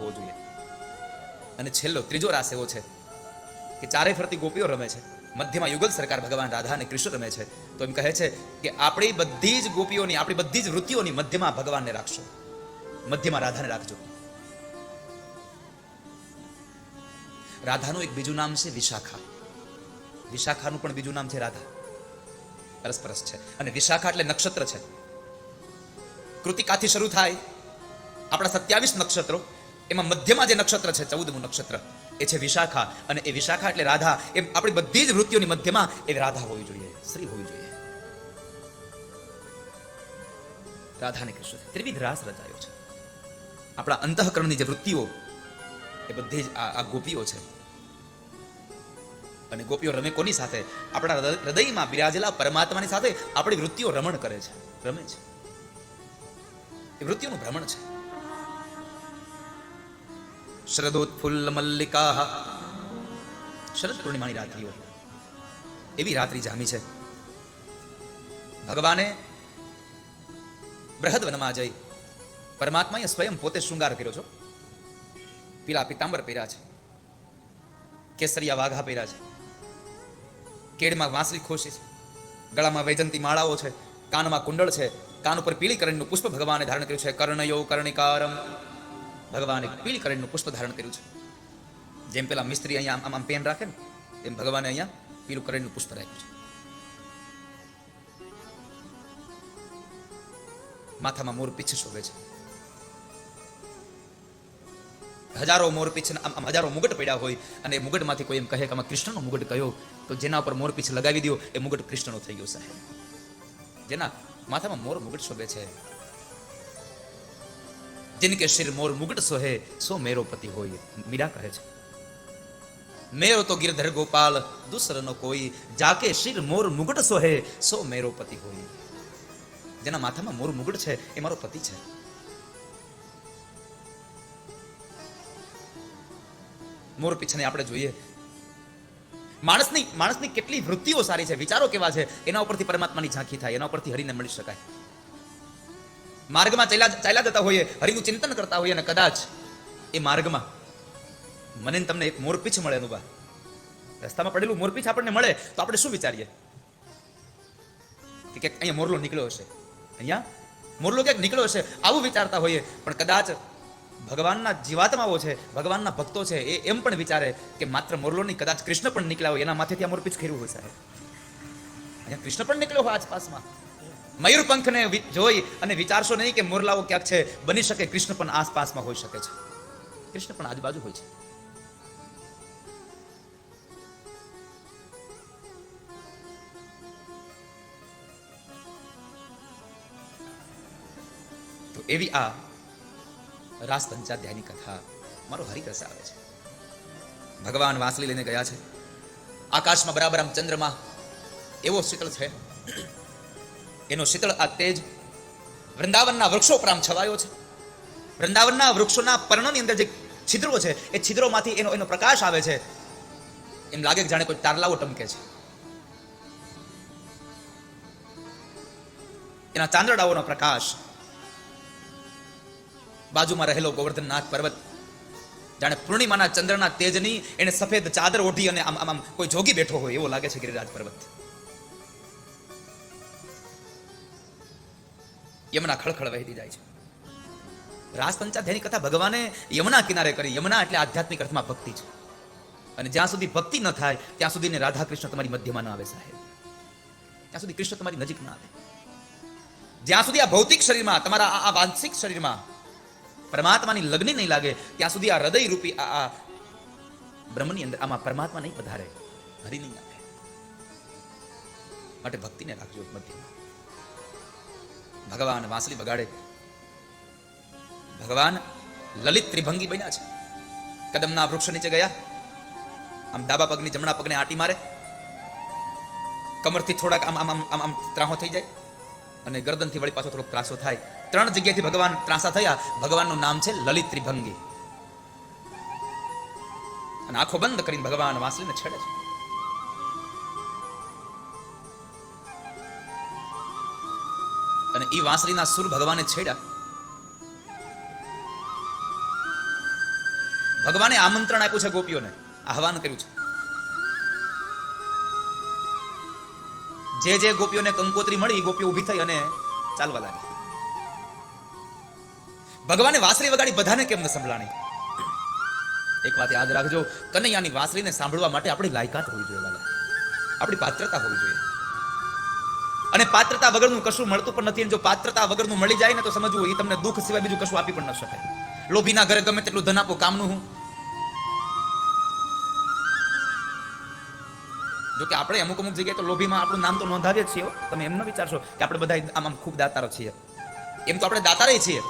હોવો જોઈએ. અને છેલ્લો ત્રીજો રાસ એવો છે કે ચારે ફરતી ગોપીઓ રમે છે, મધ્યમાં યુગલ સરકાર ભગવાન રાધા અને કૃષ્ણ રમે છે. તો એમ કહે છે કે આપણી બધી જ ગોપીઓની, આપણી બધી જ વૃત્તિઓની મધ્યમાં ભગવાનને રાખશો, મધ્યમાં રાધાને રાખજો. રાધાનું એક બીજું નામ છે વિશાખા. વિશાખાનું પણ બીજું નામ છે રાધા. પરસ્પરસ છે. અને વિશાખા એટલે નક્ષત્ર છે. કૃતિકાથી શરૂ થાય આપણા 27 નક્ષત્રો, એમાં મધ્યમાં જે નક્ષત્ર છે 14મું નક્ષત્ર એ છે વિશાખા. અને એ વિશાખા એટલે રાધા. એમ આપણી બધી જ વૃત્તિઓની મધ્યમાં એ રાધા હોવી જોઈએ, શ્રી હોવી જોઈએ. રાધા અને કૃષ્ણ ત્રિવિધ રાસ રચાયો છે. આપણા અંતઃકરણની જે વૃત્તિઓ એ બધી જ આ ગોપીઓ છે. અને ગોપીઓ રમે કોની સાથે? આપણા હૃદયમાં બિરાજેલા પરમાત્માની સાથે આપણી વૃત્તિઓ રમણ કરે છે, રમે છે. એ વૃત્તિઓનું ભ્રમણ છે. શરદોત્ફુલ્લ મલ્લિકા, શરદ પૂર્ણિમાની રાત્રિઓ એવી રાત્રિ જામી છે. ભગવાને બૃહદવનમાં જઈ પરમાત્માએ સ્વયં પોતે શૃંગાર કર્યો છે. પીળા પિતાંબર પહેર્યા છે, કેસરિયા વાઘા પહેર્યા છે, કેડમાં વાંસળી ખોશી છે, ગળામાં વૈજંતી માળાઓ છે, કાનમાં કુંડળ છે, કાન ઉપર પીળી કરણનું પુષ્પ ભગવાને ધારણ કર્યું છે. કર્ણયો કર્ણિકારમ, ભગવાને પીળી કરણનું પુષ્પ ધારણ કર્યું છે. જેમ પેલા મિસ્ત્રી અહીંયા આમ પેન રાખે ને, એમ ભગવાને અહીંયા પીળું કરણનું પુષ્પ રાખ્યું છે. માથામાં મોર પીછ શોભે છે. હજારો મોર પીછ, આમ હજારો મુગટ પડ્યા હોય અને એ મુગટમાંથી કોઈ એમ કહે કે આમાં કૃષ્ણનો મુગટ કયો, તો જેના ઉપર મોર પીછ લગાવી દો એ મુગટ કૃષ્ણનો થઈ ગયો સાહેબ. જેના માથામાં મોર મુગટ શોભે છે, जिनके सिर मोर मुगट सोहे सो मेरो पति होय. मीरा કહે છે मेरो तो गिरधर गोपाल दूसर नो कोई, जाके सिर मोर मुगट सोहे सो मेरो पति होय. જેના માથામાં મોર મુગટ છે એ મારો પતિ છે. મોર પીછને આપણે જોઈએ. માણસની કેટલી વૃત્તિઓ સારી છે, વિચારો કેવા છે, એના ઉપરથી પરમાત્માની ઝાંખી થાય, એના ઉપરથી હરિને મળી શકાય. માર્ગમાં ચાલ્યા જતા હોઈએ, હરિનું ચિંતન કરતા હોઈએ અને કદાચ એ માર્ગમાં મને તમને એક મોરપીછ મળે, અનુભવ રસ્તામાં પડેલું મોરપીછ આપણને મળે તો આપણે શું વિચારીએ કે અહીંયા મોરલો નીકળ્યો હશે, અહીંયા મોરલો ક્યાંક નીકળ્યો હશે, આવું વિચારતા હોઈએ. પણ કદાચ ભગવાનના જીવાત્માઓ છે, ભગવાનના ભક્તો છે, એ એમ પણ વિચારે કે માત્ર મોરલો નહીં, કદાચ કૃષ્ણ પણ નીકળ્યા હોય, એના માથેથી આ મોરપીછ ખેર્યું હોય સાહેબ, અહીંયા કૃષ્ણ પણ નીકળ્યો હોય આસપાસમાં. મયુરપંખને જોઈ અને વિચારશો નહીં કે મોરલાઓ ક્યાંક છે, બની શકે કૃષ્ણ પણ આસપાસમાં હોઈ શકે છે, કૃષ્ણ પણ આજુબાજુ હોય છે. તો એવી આ રાસ પંચાધ્યાયની કથા મારો હરિરસ આવે છે. ભગવાન વાંસળી લઈને ગયા છે. આકાશમાં બરાબર આમ ચંદ્રમાં એવો શીતળ છે, એનો શીતળ આ તેજ વૃંદાવનના વૃક્ષો પર આમ છવાયો છે. વૃંદાવનના વૃક્ષોના પર્ણોની અંદર જે છિદ્રો છે, એ છિદ્રોમાંથી એનો પ્રકાશ આવે છે. એમ લાગે કે જાણે કોઈ તારલાઓ ટમકે છે. એના ચાંદડાઓનો પ્રકાશ. બાજુમાં રહેલો ગોવર્ધનનાથ પર્વત જાણે પૂર્ણિમાના ચંદ્રના તેજની એને સફેદ ચાદર ઓઢી અને આમ કોઈ જોગી બેઠો હોય એવો લાગે છે ગિરિરાજ પર્વત. યમુના ખળખળ વહેતી જાય છે. રાસ પંચાધ્યાયની કથા ભગવાને યમુના કિનારે કરી. યમુના એટલે આધ્યાત્મિક અર્થમાં ભક્તિ છે. અને જ્યાં સુધી ભક્તિ ન થાય ત્યાં સુધી રાધા કૃષ્ણ તમારી મધ્યમાં ન આવે સાહેબ, ત્યાં સુધી કૃષ્ણ તમારી નજીક ના આવે. જ્યાં સુધી આ ભૌતિક શરીરમાં, તમારા આ વાંસિક શરીરમાં પરમાત્માની લગ્ન નહીં લાગે ત્યાં સુધી આ હૃદય રૂપી આ બ્રહ્મની અંદર આમાં પરમાત્મા નહીં પધારે, હરિ નહીં આવે. માટે ભક્તિને રાખજો મધ્યમાં. ભગવાન વાંસળી વગાડે. ભગવાન લલિત ત્રિભંગી બન્યા છે. કદમના વૃક્ષ નીચે ગયા, આમ ડાબા પગની જમણા પગને આટી મારે, કમરથી થોડાક આમ આમ આમ આમ ત્રાહો થઈ જાય અને ગરદનથી વળી પાછો થોડોક ત્રાસો થાય. 3 જગ્યાએથી ભગવાન ત્રાસા થયા. ભગવાનનું નામ છે લલિત ત્રિભંગી. અને આંખો બંધ કરીને ભગવાન વાંસળીને છેડે છે. અને એ વાંસળીના સુર ભગવાને છેડ્યા ભગવાને આમંત્રણ આપ્યું છે ગોપીઓને, આહવાન કર્યું છે. જે ગોપીઓને કંકોત્રી મળી એ ગોપીઓ ઊભી થઈ અને ચાલવા લાગી. ભગવાને વાંસળી વગાડી, બધાને કેમ ન સંભળાણી? એક વાત યાદ રાખજો, કનૈયાની વાંસળીને સાંભળવા માટે આપણી લાયકાત હોવી જોઈએ વાલા, આપણી પાત્રતા હોવી જોઈએ. અને પાત્રતા વગરનું કશું મળતું પણ નથી. જો પાત્રતા વગરનું મળી જાય ને તો સમજવું એ તમને દુઃખ સિવાય બીજું કશું આપી પણ ન શકાય. લોભીના ઘરે ગમે તેટલું ધન આપો, કામનું હું? જો કે આપણે અમુક જગ્યાએ તો લોભીમાં આપણું નામ તો નોંધાવીએ જ છીએ. તમે એમ ન વિચારશો કે આપણે બધા આમ ખૂબ દાતારો છીએ. એમ તો આપણે દાતારે છીએ.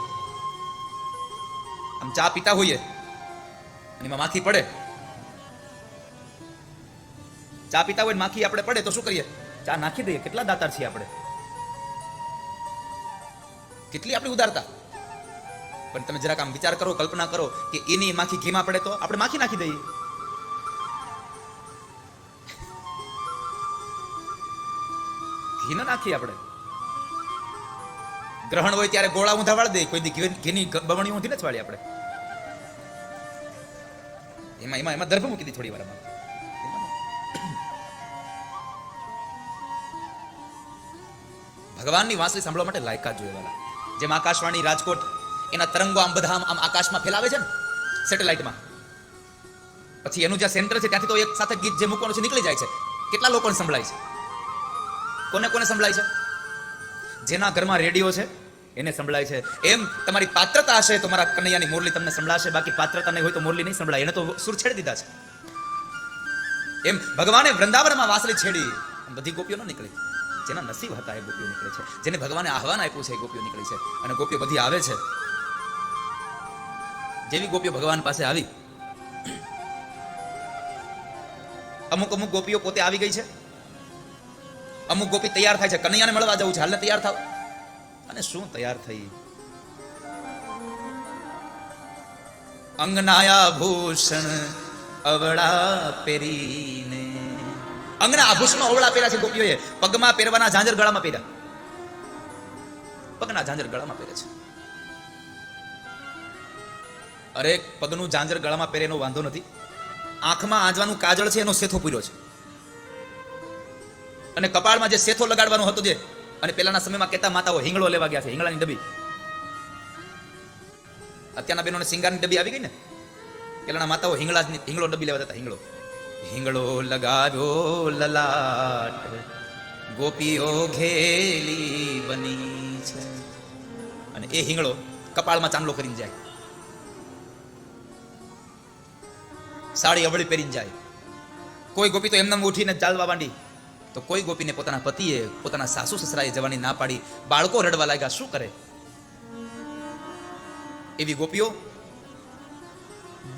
આમ ચા પીતા હોઈએ અને એમાં માખી પડે, ચા પીતા હોય માખી આપણે પડે તો શું કરીએ? ચા નાખી દઈએ. કેટલા દાતાર છીએ આપણે, કેટલી આપણી ઉદારતા. પણ તમે જરાક આમ વિચાર કરો, કલ્પના કરો કે એની માખી ઘીમાં પડે તો આપણે માખી નાખી દઈએ. ઘી ન નાખીએ આપણે. ગ્રહણ હોય ત્યારે ગોળા ઊંધા વાળી દઈએ, કોઈ દી ઘીની બમણી ઊંધી નથી વાળી આપણે. એમાં દર્ભ મૂકી દી થોડી વાર. ભગવાનની વાંસળી સાંભળવા માટે લાયકાત જોઈએ વાલા. જેમ આકાશવાણી રાજકોટ એના તરંગો આમ બધા આમ આકાશમાં ફેલાવે છે ને સેટેલાઇટમાં, પછી એનું જ્યાં સેન્ટર છે ત્યાંથી તો એક સાથે ગીત જે મૂકવાનું છે નીકળી જાય છે. કેટલા લોકોને સંભળાય છે? કોને સંભળાય છે? જેના ઘરમાં રેડિયો છે એને સંભળાય છે. એમ તમારી પાત્રતા હશે તો મારા કનૈયાની મુરલી તમને સંભળાશે, બાકી પાત્રતા નહીં હોય તો મુરલી નહીં સંભળાય. એને તો સુર છેડી દીધા છે. એમ ભગવાને વૃંદાવનમાં વાંસળી છેડી, બધી ગોપીઓ ન નીકળી. જેના નસીબ હતા એ ગોપીઓ નીકળે છે. જેને ભગવાને આહવાન આપ્યું છે એ ગોપીઓ નીકળી છે. અને ગોપીઓ બધી આવે છે. જેવી ગોપીઓ ભગવાન પાસે આવી, અમુક ગોપીઓ પોતે આવી ગઈ છે, અમુક ગોપી તૈયાર થાય છે, કનૈયાને મળવા જવું છે, હાલને તૈયાર થાવ. અને શું તૈયાર થઈ? અંગનાયા ભૂષણ અવળા પહેરીને. અંગના આભૂષણમાં અવળા પહેર્યા છે ગોપીઓએ. પગમાં પહેરવાના ઝાંઝર ગળામાં પહેર્યા, પગના ઝાંઝર ગળામાં પહેરે છે. અરે પગનું ઝાંઝર ગળામાં પહેરે એનો વાંધો નથી, આંખમાં આંજવાનું કાજળ છે એનો સેથો પૂર્યો છે. અને કપાળમાં જે સેથો લગાડવાનો હતો, જે અને પેલાના સમયમાં કહેતા માતાઓ હિંગળો લેવા ગયા છે, હિંગળાની ડબ્બી. અત્યારના બહેનોને સિંગારની ડબ્બી આવી ગઈ ને, પેલાના માતાઓ હિંગળો ડબ્બી લેવા જતા. હિંગળો લગાવ્યો લલાટ, ગોપીઓ ઘેલી બની છે. અને એ હિંગળો કપાળમાં ચાંદલો કરીને જાય, સાડી અવળી પહેરીને જાય. કોઈ ગોપી તો એમને ઉઠીને ચાલવા માંડી, તો કોઈ ગોપીને પોતાના પતિએ, પોતાના સાસુ સસરાએ જવાની ના પાડી. બાળકો રડવા લાગ્યા, શું કરે? એવી ગોપીઓ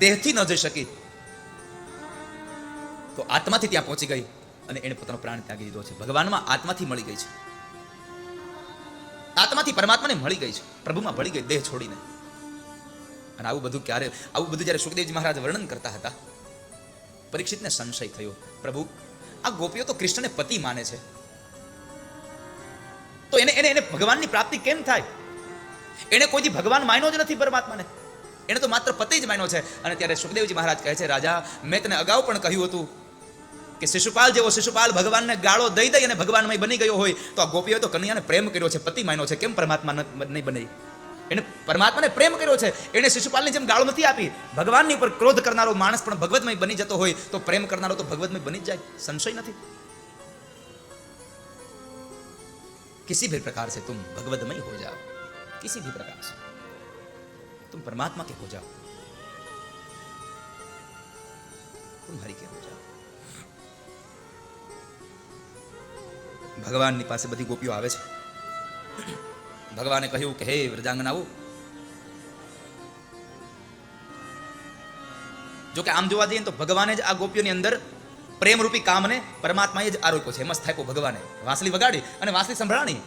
દેહથી ન જઈ શકી તો આત્માથી ત્યાં પહોંચી ગઈ અને એને પોતાનો પ્રાણ ત્યાગી દીધો છે. ભગવાનમાં આત્માથી મળી ગઈ છે, આત્માથી પરમાત્માને મળી ગઈ છે, પ્રભુમાં ભળી ગઈ દેહ છોડીને. અને આવું બધું જ્યારે સુખદેવજી મહારાજ વર્ણન કરતા હતા, પરીક્ષિતને સંશય થયો, પ્રભુ આ ગોપીઓ તો કૃષ્ણને પતિ માને છે, તો એને ભગવાનની પ્રાપ્તિ કેમ થાય? એને કોઈ ભગવાન માન્યો જ નથી પરમાત્માને, એને તો માત્ર પતિ જ માન્યો છે. અને ત્યારે સુખદેવજી મહારાજ કહે છે, રાજા મેં તને અગાઉ પણ કહ્યું હતું કે શિશુપાલ જેવો શિશુપાલ ભગવાનને ગાળો દઈ અને ભગવાનમય બની ગયો હોય, તો આ ગોપીઓએ તો કનૈયાને પ્રેમ કર્યો છે, પતિ માન્યો છે, કેમ પરમાત્મા નહીં બને? એને પરમાત્માને પ્રેમ કર્યો છે, એને શિશુપાલની જેમ ગાળો નથી આપી. ભગવાનની ઉપર ક્રોધ કરનારો માણસ પણ ભગવતમય બની જતો હોય તો પ્રેમ કરનારો તો ભગવતમય બની જ જાય, સંશય નથી. किसी भी प्रकार से तुम भगवतमय हो जाओ, किसी भी प्रकार से तुम परमात्मा के हो जाओ, तुम हरि के हो जाओ. ભગવાનની પાસે બધી ગોપીઓ આવે છે. ભગવાને કહ્યું કે હે વ્રજાંગનાઓ, જો કે આમ જોવા જઈએ તો ભગવાને જ આ ગોપીઓની અંદર પ્રેમરૂપી કામને પરમાત્માએ જ આરોપ્યો છે. એમ જ થાય ભગવાને વાંસળી વગાડી અને વાંસળી સંભળાણી.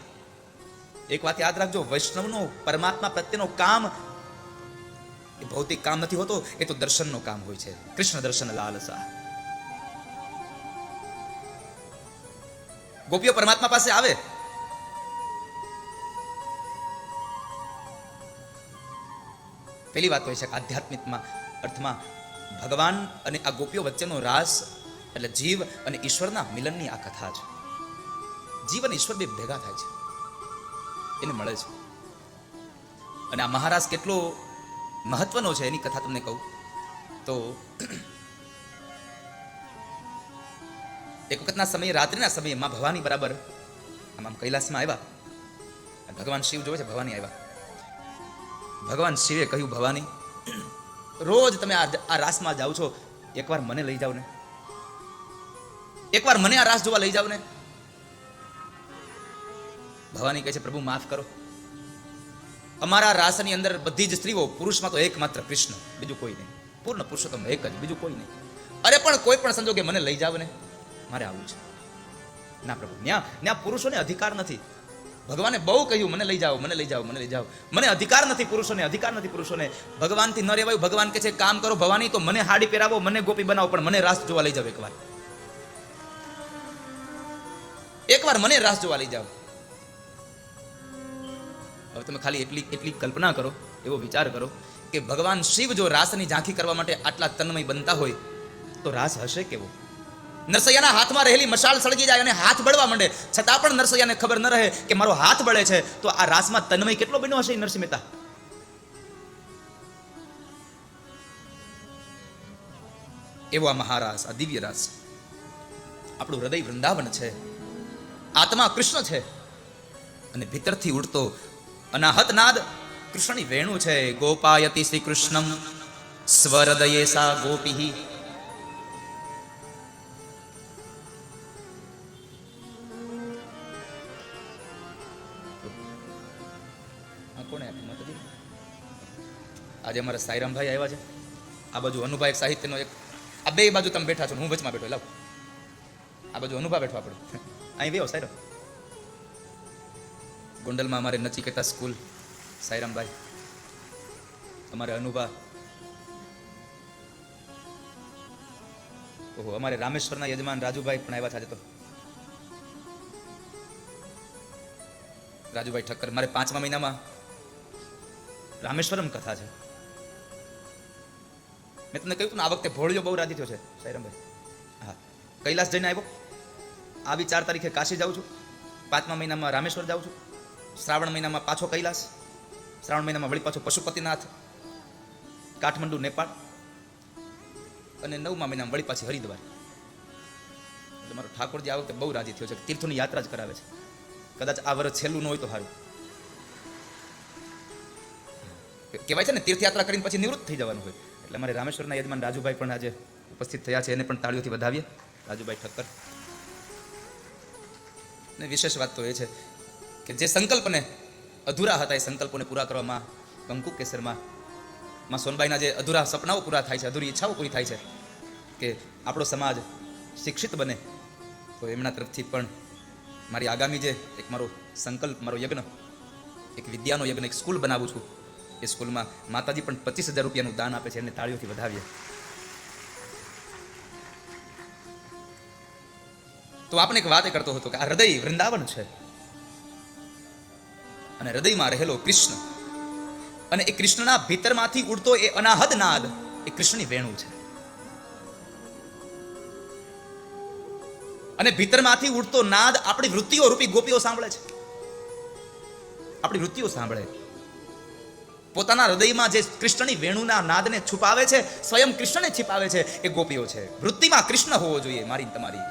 એક વાત યાદ રાખજો, વૈષ્ણવનો પરમાત્મા પ્રત્યેનો કામ એ ભૌતિક કામ નથી હોતો, એ તો દર્શનનો કામ હોય છે. કૃષ્ણ દર્શન લાલસા. ગોપીઓ પરમાત્મા પાસે આવે, પેલી વાત હોય છે આધ્યાત્મિકમાં અર્થમાં ભગવાન અને આ ગોપીઓ વચ્ચેનો રાસ એટલે જીવ અને ઈશ્વરના મિલનની આ કથા છે. જીવ અને ઈશ્વર બે ભેગા થાય છે, એને મળે છે. અને આ મહારાસ કેટલો મહત્વનો છે એની કથા તમને કહું તો, એક વખતના સમયે, રાત્રિના સમયે માં ભવાની બરાબર આમ કૈલાસમાં આવ્યા. ભગવાન શિવ જોવે છે, ભવાની આવ્યા. ભગવાન શિવે કહ્યું, ભવાની, રોજ તમે આ રાસમાં જાઓ છો, એકવાર મને લઈ જાઓ ને, એકવાર મને આ રાસ જોવા લઈ જાઓ ને. ભવાની કહે છે, પ્રભુ માફ કરો, અમારા રાસની અંદર બધી જ સ્ત્રીઓ, પુરુષમાં તો એકમાત્ર કૃષ્ણ, બીજું કોઈ નહીં, પૂર્ણ પુરુષોત્તમ એક જ, બીજું કોઈ નહીં. અરે પણ કોઈ પણ સંજોગે મને લઈ જાવ ને, મારે આવવું છે. ના પ્રભુ, ત્યાં પુરુષોને અધિકાર નથી. ભગવાને બહુ કહ્યું, મને લઈ જાઓ, મને લઈ જાઓ, મને લઈ જાઓ, મને અધિકાર નથી પુરુષોને, અધિકાર નથી પુરુષોને. ભગવાનથી ન રહેવાયું. ભગવાન કહે છે, કામ કરો ભવાની, તો મને હાડી પહેરાવો, મને ગોપી બનાવો, પણ મને રાસ જોવા લઈ જાઓ એકવાર, એકવાર મને રાસ જોવા લઈ જાઓ. હવે તમે ખાલી એટલી કલ્પના કરો, એવો વિચાર કરો કે ભગવાન શિવ જો રાસની ઝાંખી કરવા માટે આટલા તન્મય બનતા હોય તો રાસ હશે કેવો? નરસૈયાના હાથમાં રહેલી મશાલ સળગી જાય અને હાથ બળવા માંડે, છતાં પણ નરસૈયાને ખબર ન રહે કે મારો હાથ બળે છે. તો આ રાસમાં તન્મય કેટલો બન્યો હશે નરસિંહ મહેતા? એવો આ મહારાસ, આ દિવ્ય રાસ. આપણું હૃદય વૃંદાવન છે, આત્મા કૃષ્ણ છે, અને ભીતરથી ઉડતો અનાહત નાદ કૃષ્ણની વેણુ છે. ગોપાયતિ શ્રી કૃષ્ણમ સ્વરદયે સા ગોપી. આજે અમારા સાઈરામભાઈ આવ્યા છે, આ બાજુ અનુભા એક સાહિત્યનો એક, આ બે બાજુ તમે બેઠા છો, હું વચમાં બેઠો. લાવ, આ બાજુ અનુભા બેઠો આપણે, અહીં બેહો સાઈરામ. ગોંડલમાં અમારે નચિકેતા સ્કૂલ, સાઈરામભાઈ, અમારે અનુભા. ઓહો, અમારે રામેશ્વરના યજમાન રાજુભાઈ પણ આવ્યા છે આજે તો. રાજુભાઈ ઠક્કર. મારે 5મા મહિનામાં રામેશ્વરમ કથા છે. મેં તમને કહ્યું ને, આ વખતે ભોળિયો બહુ રાજી થયો છે સાઈરામભાઈ. હા, કૈલાસ જઈને આવ્યો. આવી 4 તારીખે કાશી જાઉં છું, 5મા મહિનામાં રામેશ્વર જાઉં છું, શ્રાવણ મહિનામાં પાછો કૈલાસ, શ્રાવણ મહિનામાં વળી પાછો પશુપતિનાથ, કાઠમંડુ નેપાળ, અને 9મા મહિનામાં વળી પાછી હરિદ્વાર. એટલે મારો ઠાકોરજી આ વખતે બહુ રાજી થયો છે, તીર્થોની યાત્રા જ કરાવે છે. કદાચ આ વર્ષ છેલ્લું ન હોય તો સારું. કહેવાય છે ને, તીર્થયાત્રા કરીને પછી નિવૃત્ત થઈ જવાનું હોય. એટલે મારે રામેશ્વરના યજમાન રાજુભાઈ પણ આજે ઉપસ્થિત થયા છે, એને પણ તાળીઓથી વધાવીએ. રાજુભાઈ ઠક્કર. ને વિશેષ વાત તો એ છે કે જે સંકલ્પને અધૂરા હતા એ સંકલ્પોને પૂરા કરવામાં કંકુ કેસરમાં માં સોનબાઈના જે અધૂરા સપનાઓ પૂરા થાય છે, અધૂરી ઈચ્છાઓ પૂરી થાય છે કે આપણો સમાજ શિક્ષિત બને, તો એમના તરફથી પણ મારી આગામી જે એક મારો સંકલ્પ, મારો યજ્ઞ, એક વિદ્યાનો યજ્ઞ, એક સ્કૂલ બનાવું છું. એ સ્કૂલમાં માતાજી પણ 25,000 રૂપિયાનું દાન આપે છે, એમને તાળીઓથી વધાવીએ. તો આપણે એક વાત કરતો હતો કે આ હૃદય વૃંદાવન છે, અને હૃદયમાં રહેલો કૃષ્ણ, અને એ કૃષ્ણના ભીતરમાંથી ઉડતો એ અનાહદ નાદ એ કૃષ્ણની વેણુ છે. અને ભીતરમાંથી ઉડતો નાદ આપણી વૃત્તિઓ રૂપી ગોપીઓ સાંભળે છે. આપણી વૃત્તિઓ સાંભળે. પોતાના હૃદયમાં જે કૃષ્ણની વેણુના નાદને છુપાવે છે, સ્વયં કૃષ્ણને છુપાવે છે, એ ગોપીઓ છે. વૃત્તિમાં કૃષ્ણ હોવો જોઈએ મારી તમારી,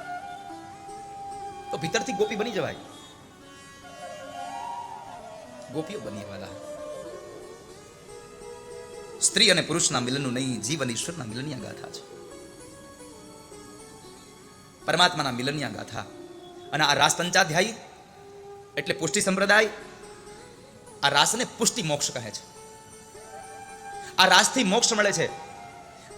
તો ભીતરથી ગોપી બની જવાય. ગોપીઓ બની વાલા. સ્ત્રી અને પુરુષના મિલનનું નહીં, જીવ અને ઈશ્વરના મિલનની ગાથા છે, પરમાત્માના મિલનની ગાથા. અને આ રાસ પંચાધ્યાયી એટલે પુષ્ટિ સંપ્રદાય. આ રાસને પુષ્ટિ મોક્ષ કહે છે. આ રાસથી મોક્ષ મળે છે.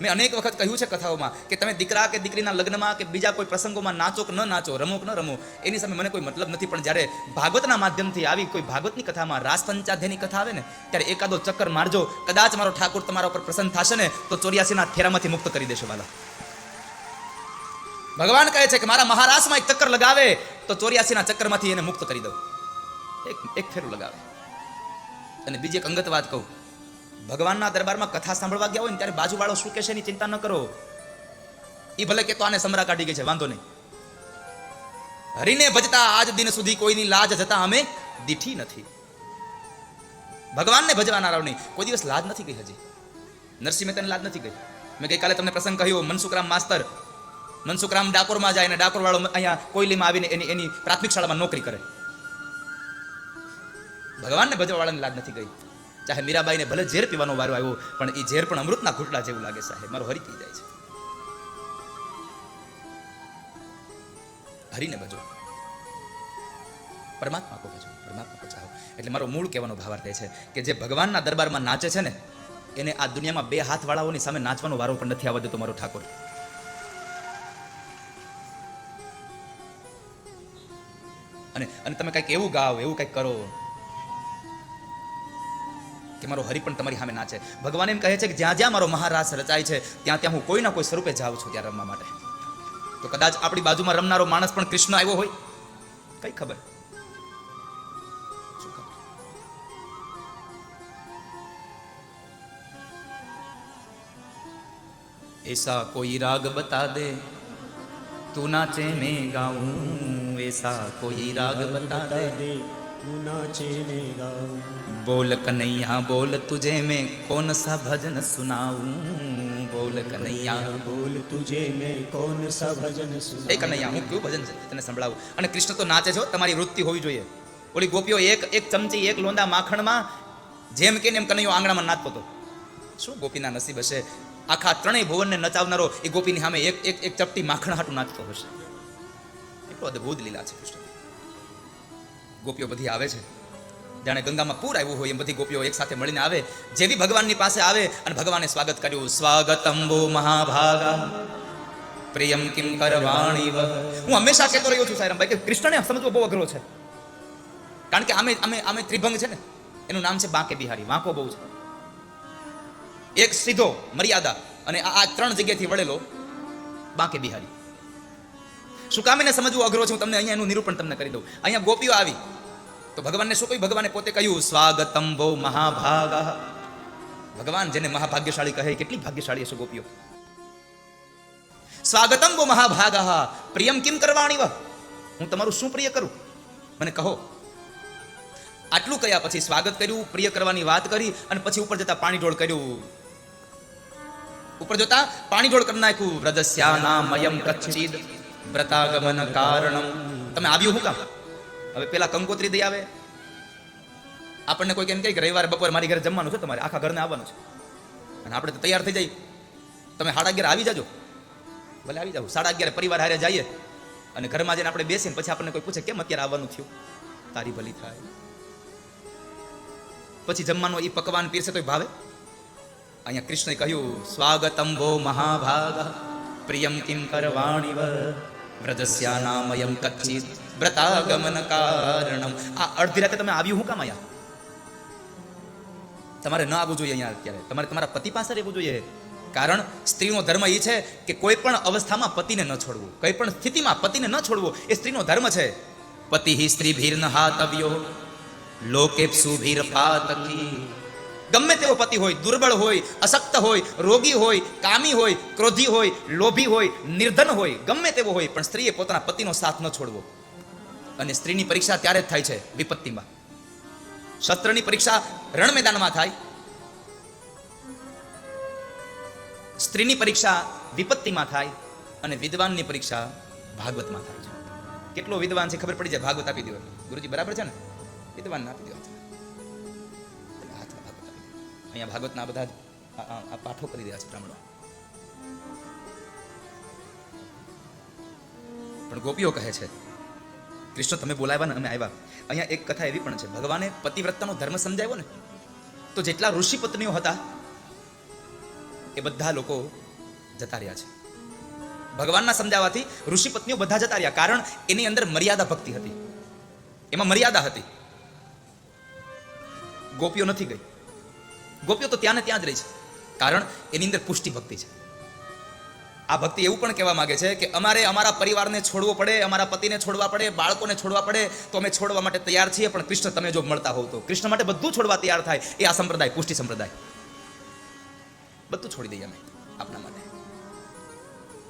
મેં અનેક વખત કહ્યું છે કથાઓમાં કે તમે દીકરા કે દીકરીના લગ્નમાં કે બીજા કોઈ પ્રસંગોમાં નાચો કે ન નાચો, રમો કે ન રમો, એની સામે મને કોઈ મતલબ નથી. પણ જ્યારે ભાગવતના માધ્યમથી આવી કોઈ ભાગવતની કથામાં રાસ પંચાધ્યાયની કથા આવે ને, ત્યારે એકાદો ચક્કર મારજો. કદાચ મારો ઠાકોર તમારા ઉપર પ્રસન્ન થશે ને, તો 84ના થેરામાંથી મુક્ત કરી દેશે વાલા. ભગવાન કહે છે કે મારા મહારાસમાં એક ચક્કર લગાવે તો 84ના ચક્કરમાંથી એને મુક્ત કરી દઉં. એક ફેરું લગાવે. અને બીજી એક અંગત વાત કહું, ભગવાનના દરબારમાં કથા સાંભળવા ગયા હોય ને ત્યારે બાજુવાળો શું કહેશે એની ચિંતા ન કરો. એ ભલે કે તો આને સમરા કાઢી ગઈ છે, વાંધો નહીં. હરિને ભજતા આજ દિન સુધી કોઈની લાજ જતા અમે દીઠી નથી. ભગવાનને ભજવાનારાઓની કોઈ દિવસ લાજ નથી ગઈ. હજી નરસિંહ મહેતાની લાજ નથી ગઈ. મેં ગઈકાલે તમને પ્રસંગ કહ્યો, મનસુખરામ માસ્તર, મનસુખરામ ડાકોરમાં જાય અને ડાકોર વાળો અહીંયા કોયલીમાં આવીને એની પ્રાથમિક શાળામાં નોકરી કરે. ભગવાનને ભજવા વાળાની લાજ નથી ગઈ. ચાહે મીરાબાઈને ભલે ઝેર પીવાનો વારો આવ્યો, પણ એ ઝેર પણ અમૃતના ઘૂંટડા જેવું લાગે. સાહેબ, મારો હરી પી જાય છે. હરીને ભજો, પરમાત્મા કો ભજો, પરમાત્મા કો ચાહો. એટલે મારો મૂળ કહેવાનો ભાવાર્થ એ છે કે જે ભગવાનના દરબારમાં નાચે છે ને, એને આ દુનિયામાં બે હાથ વાળાઓની સામે નાચવાનો વારો પણ નથી આવતો મારો ઠાકોર. અને તમે કંઈક એવું ગાઓ, એવું કંઈક કરો કે મારો હરિ પણ તમારી સામે નાચે. ભગવાન એમ કહે છે કે જ્યાં જ્યાં મારો મહારાસ રચાય છે ત્યાં ત્યાં હું કોઈના કોઈ સ્વરૂપે જાઉં છું ત્યાં રમવા માટે. તો કદાચ આપણી બાજુમાં રમનારો માણસ પણ કૃષ્ણ આવ્યો હોય, કઈ ખબર, શું ખબર. ऐसा कोई राग बता दे तू नाचे मैं गाऊं, ऐसा कोई राग बता दे तू नाचे मैं गाऊं, बोल कन्हैया बोल तुझे मैं कौन सा भजन सुनाऊं, बोल कन्हैया बोल तुझे मैं कौन सा भजन सुनाऊं. એ કન્હૈયા, હું કયું ભજન તને સંભળાવું. અને કૃષ્ણ તો નાચે છો, તમારી વૃત્તિ હોવી જોઈએ. ઓલી ગોપીઓ એક ચમચી એક લોંદા માખણમાં જેમ કે એમ કન્હૈયો આંગણામાં નાચતો હતો. શું ગોપીના નસીબ હશે. આખા ત્રણેય ભુવનને નચાવનારો એ ગોપીની સામે એક ચપટી માખણ હાટું નાચતો હશે. એટલો અદભુત લીલા છે કૃષ્ણ. ગોપીઓ બધી આવે છે, જાણે ગંગામાં પૂર આવ્યું હોય એમ બધી ગોપીઓ એક સાથે મળીને આવે. જેવી ભગવાનની પાસે આવે અને ભગવાને સ્વાગત કર્યું, સ્વાગતમ વો મહાભાગા પ્રિયમ કિમ કરવાણી. હું હંમેશા કહેતો રહ્યો છું સાયરામભાઈ કે કૃષ્ણને સમજવો બહુ અઘરો છે. કારણ કે આમે ત્રિભંગ છે ને, એનું નામ છે બાંકે બિહારી. વાંકો બહુ છે. એક સીધો મર્યાદા અને આ ત્રણ જગ્યાથી વળેલો બાંકે બિહારી. શું કામ એને સમજવું અઘરો છે, હું તમને અહીંયા એનું નિરૂપણ તમને કરી દઉં. અહીંયા ગોપીઓ આવી તો ભગવાનને શું કહ્યું? ભગવાને પોતે કહ્યું, સ્વાગતમ વો મહાભાગા. ભગવાન જેને મહાભાગ્યશાળી કહે, કેટલી ભાગ્યશાળી હશે ગોપીઓ. સ્વાગતમ વો મહાભાગા પ્રિયમ કિમ કરવાણી વ. હું તમારું શું પ્રિય કરું, મને કહો. આટલું કર્યા પછી સ્વાગત કર્યું, પ્રિય કરવાની વાત કરી અને પછી ઉપર જતા પાણી ઢોળ કર્યું. ઉપર જતા પાણી ઢોળ કરી નાખ્યું. વ્રજસ્યાનામયમ કચ્છિદ વ્રતાગમન કારણમ. તમે આવ્યું હું કામ? હવે પેલા કંકોત્રી દઈ આવે. આપણને કોઈ એમ કહે કે રવિવારે બપોરે મારી ઘરે જમવાનું છે, તમારે આખા ઘરને આવવાનું છે, અને આપણે તો તૈયાર થઈ જઈએ, તમે 11:30 આવી જાજો. ભલે આવી જાવ. 11:30 પરિવાર હારે જઈએ અને ઘરમાં જઈને આપણે બેસીને પછી આપણને કોઈ પૂછે કેમ અત્યારે આવવાનું થયું, તારી ભલી થાય. પછી જમવાનું એ પકવાન પીરસે તો ભાવે. અહીંયા કૃષ્ણએ કહ્યું, સ્વાગતમ વો મહાભાગા પ્રિયમ કિમ કરવાણી વ વ્રજસ્યાનામયમ કચ્છિત વ્રતાગમન કારણમ. આ અડધી રાતે તમે આવ્યું હું કામ? અહીંયા તમારે ન આવવું જોઈએ. અહીંયા અત્યારે તમારે તમારા પતિ પાસે રહેવું જોઈએ. કારણ સ્ત્રીનો ધર્મ એ છે કે કોઈ પણ અવસ્થામાં પતિને ન છોડવું, કોઈ પણ સ્થિતિમાં પતિને ન છોડવું એ સ્ત્રીનો ધર્મ છે. પતિ હિ સ્ત્રી ભીર ન હાતવ્યો લોકેપ્સુ ભીર પાતકી. ગમે તેવો પતિ હોય, દુર્બળ હોય, અશક્ત હોય, રોગી હોય, કામી હોય, ક્રોધી હોય, લોભી હોય, નિર્ધન હોય, ગમે તેવો હોય, પણ સ્ત્રીએ પોતાના પતિનો સાથ ન છોડવો. અને સ્ત્રીની પરીક્ષા ત્યારે જ થાય છે વિપત્તિમાં. શસ્ત્રની પરીક્ષા રણ મેદાનમાં થાય, સ્ત્રીની પરીક્ષા વિપત્તિમાં થાય, અને વિદ્વાનની પરીક્ષા ભાગવતમાં થાય છે. કેટલો વિદ્વાન છે ખબર પડી જાય, ભાગવત આપી દો. ગુરુજી બરાબર છે ને? વિદ્વાન ના આપી દો. અહીંયા ભાગવતના બધા આ પાઠો કરી રહ્યા છે બ્રાહ્મણો. પણ ગોપીઓ કહે છે, કૃષ્ણ તમે બોલાવ્યા ને અમે આવ્યા. અહીંયા એક કથા એવી પણ છે, ભગવાને પતિવ્રતાનો ધર્મ સમજાવ્યો ને, તો જેટલા ઋષિ પત્નીઓ હતા એ બધા લોકો જતા રહ્યા છે. ભગવાનના સમજાવવાથી ઋષિ પત્નીઓ બધા જતા રહ્યા. કારણ એની અંદર મર્યાદા ભક્તિ હતી, એમાં મર્યાદા હતી. ગોપીઓ નથી ગઈ. ગોપીઓ તો ત્યાં ને ત્યાં જ રહી છે, કારણ એની અંદર પુષ્ટિ ભક્તિ છે. આ ભક્તિ એવું પણ કહેવા માંગે છે કે અમારે અમારા પરિવારને છોડવો પડે, અમારા પતિને છોડવા પડે, બાળકોને છોડવા પડે, તો અમે છોડવા માટે તૈયાર છીએ. પણ કૃષ્ણ તમે જો મળતા હોવ તો કૃષ્ણ માટે બધું છોડવા તૈયાર થાય. એ આ સંપ્રદાય પુષ્ટિ સંપ્રદાય. બધું છોડી દઈએ અમે આપના માટે.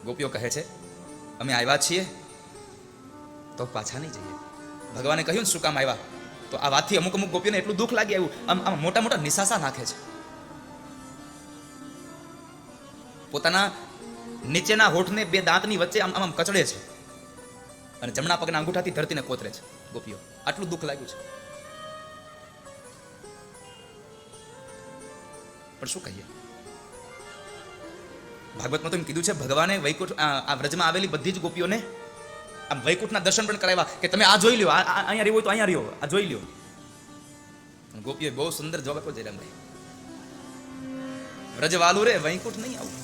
ગોપીઓ કહે છે અમે આવ્યા છીએ તો પાછા નહીં જઈએ. ભગવાને કહ્યું ને શું કામ આવ્યા, તો આ વાતથી અમુક ગોપીઓને એટલું દુઃખ લાગી આવ્યું, આમ મોટા મોટા નિશાસા નાખે છે. પોતાના નીચેના હોઠને બે દાંતની વચ્ચે આમ આમ કચડે છે અને જમણા પગના અંગૂઠાથી ધરતીને કોતરે છે ગોપીઓ. આટલું દુઃખ લાગ્યું છે. પણ શું કહીએ, ભાગવતમાં તો એમ કીધું છે ભગવાને વૈકુંઠ આ વ્રજમાં આવેલી બધી જ ગોપીઓને આમ વૈકુંઠના દર્શન પણ કરાવ્યા કે તમે આ જોઈ લ્યો, અહીંયા રહ્યો હોય તો અહીંયા રહ્યો, આ જોઈ લ્યો. ગોપીઓ બહુ સુંદર જવાબ આપ્યો જયરામભાઈ, વ્રજવાલું રે વૈકુંઠ નહીં આવું.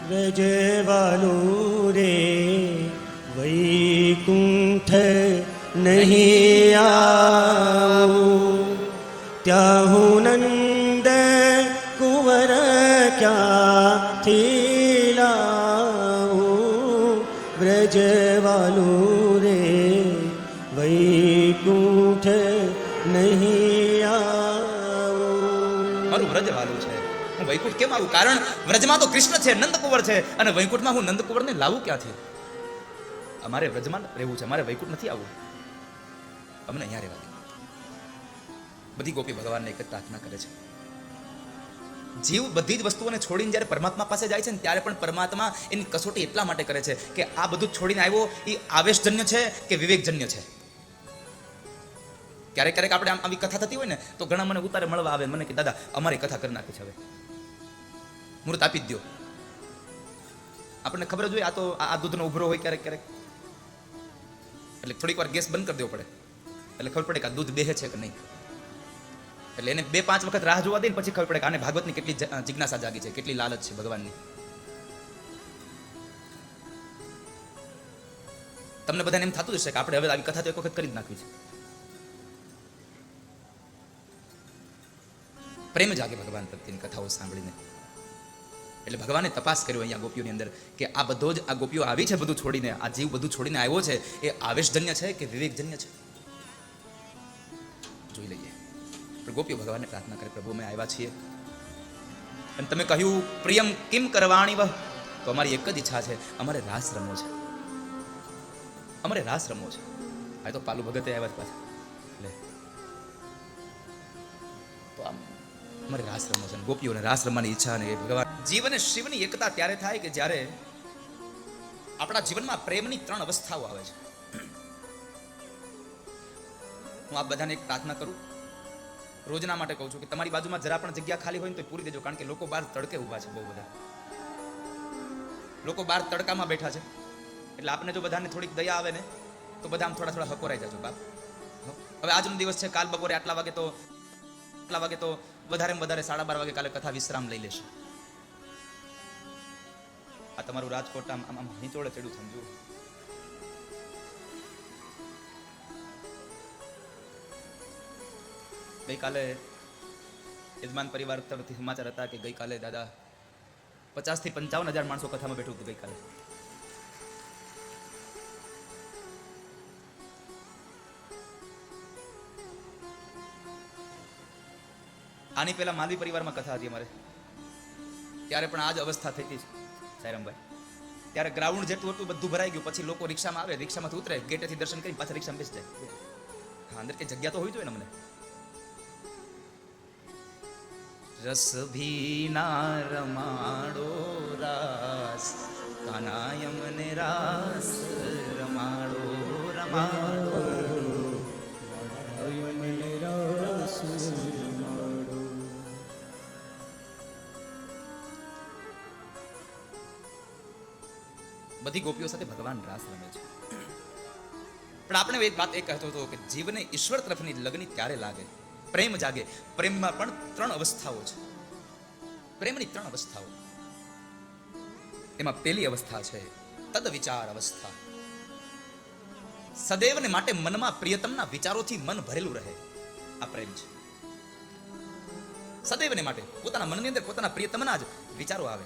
વ્રજવાલું રે વૈકુંઠ નહીં આવું, ત્યાં હું નંદ કુંવર ક્યાંથી લાવું. વ્રજવાલું રે વૈકુંઠ નહીં આવું. મારું વ્રજવાલું છે, હું વૈકુંઠ કેમ આવું? કારણ વ્રજમાં તો કૃષ્ણ છે, નંદકુંવર છે, અને વૈકુંઠમાં હું નંદકુંવરને લાવું ક્યાંથી? અમારે વ્રજમાં રહેવું છે, અમારે વૈકુંઠ નથી આવવું, અમને અહીંયા રહેવા દે. બધી ગોપી ભગવાનને એક જ પ્રાર્થના કરે છે. જીવ બધી જ વસ્તુઓને છોડીને જ્યારે પરમાત્મા પાસે જાય છે ને ત્યારે પણ પરમાત્મા એની કસોટી એટલા માટે કરે છે કે આ બધું છોડીને આવ્યો એ આવેશજન્ય છે કે વિવેકજન્ય છે. ક્યારેક ક્યારેક આપણે આમ આવી કથા થતી હોય ને તો ઘણા મને ઉતારે મળવા આવે, મને કે દાદા અમારી કથા કરી નાખી છે, હવે મુહૂર્ત આપી જ દો. આપણને ખબર જ હોય આ તો આ દૂધનો ઉભરો હોય ક્યારેક ક્યારેક, એટલે થોડીક વાર ગેસ બંધ કરી દેવો પડે એટલે ખબર પડે કે આ દૂધ બેહે છે કે નહીં. એટલે એને 2-5 વખત રાહ જોવા દે ને પછી ખબર પડે કે આને ભાગવતની કેટલી જિજ્ઞાસા જાગી છે, કેટલી લાલચ છે ભગવાનની. તમને બધાને એમ થતું હશે કે આપણે હવે આવી કથા તો એક વખત કરી જ નાખવી છે. પ્રેમ જાગે ભગવાન પ્રત્યેની કથાઓ સાંભળીને. એટલે ભગવાને તપાસ કર્યો અહીંયા ગોપીઓની અંદર કે આ બધો જ આ ગોપીઓ આવી છે બધું છોડીને, આ જીવ બધું છોડીને આવ્યો છે એ આવેશજન્ય છે કે વિવેકજન્ય છે, જોઈ લઈએ. પણ ગોપીઓ ભગવાનને પ્રાર્થના કરે પ્રભુ અમે આવ્યા છીએ અને તમે કહ્યું પ્રિયમ કિમ કરવાણી વહ, તો અમારી એક જ ઈચ્છા છે, અમારે રાસ રમવો છે, અમારે રાસ રમવો છે. આ તો પાલુ ભગતે આવ્યા જ પાછા, એટલે તો આમ અમારે રાસ રમવો છે. ગોપીઓને રાસ રમવાની ઈચ્છા અને ભગવાન જીવ અને શિવની એકતા ત્યારે થાય કે જ્યારે આપણા જીવનમાં પ્રેમની 3 અવસ્થાઓ આવે છે. હું આપ બધાને એક પ્રાર્થના કરું, રોજના માટે કહું છું કે તમારી બાજુમાં જરા પણ જગ્યા ખાલી હોય ને તો પૂરી દેજો, કારણ કે લોકો બહાર તડકે ઊભા છે, બહુ બધા લોકો બહાર તડકામાં બેઠા છે. એટલે આપને જો બધાને થોડીક દયા આવે ને તો બધા આમ થોડા હકોરાઈ જાજો બાપ. હવે આજનો દિવસ છે, કાલ બપોરે આટલા વાગે તો વધારે 12:30 વાગે કાલે કથા વિશ્રામ લઈ લેશે. આ તમારું રાજકોટ આમ નીચોડે ચડ્યું સમજો. ગઈકાલે યજમાન પરિવાર તરફથી સમાચાર હતા કે ગઈકાલે દાદા 50,000 થી 55,000 માણસો કથામાં બેઠું હતું ગઈકાલે. આની પહેલા માલવી પરિવારમાં કથા હતી અમારે, ત્યારે પણ આ જ અવસ્થા થઈ હતી સાયરામભાઈ. ત્યારે ગ્રાઉન્ડ જેટલું હતું બધું ભરાઈ ગયું, પછી લોકો રિક્ષામાં આવે, રિક્ષામાંથી ઉતરે, ગેટેથી દર્શન કરી પાછા રિક્ષામાં બેસી જાય. હા, અંદર કઈ જગ્યા તો હોવી જોઈએ ને અમને. રસ ભીના રમાડો રાસ, કાનાય મને રાસ રમાડો રમાડો. બધી ગોપીઓ સાથે ભગવાન રાસ રમે છે. પણ આપણે એક વાત એ કહેતો હતો કે જીવને ઈશ્વર તરફની લગની ત્યારે લાગે, પ્રેમ જાગે. પ્રેમમાં પણ 3 અવસ્થાઓ છે, પ્રેમની 3 અવસ્થાઓ. એમાં પહેલી અવસ્થા છે તદ વિચાર અવસ્થા. સદૈવને માટે મનમાં પ્રિયતમના વિચારોથી મન ભરેલું રહે, આ પ્રેમ છે. સદૈવને માટે પોતાના મનની અંદર પોતાના પ્રિયતમના જ વિચારો આવે,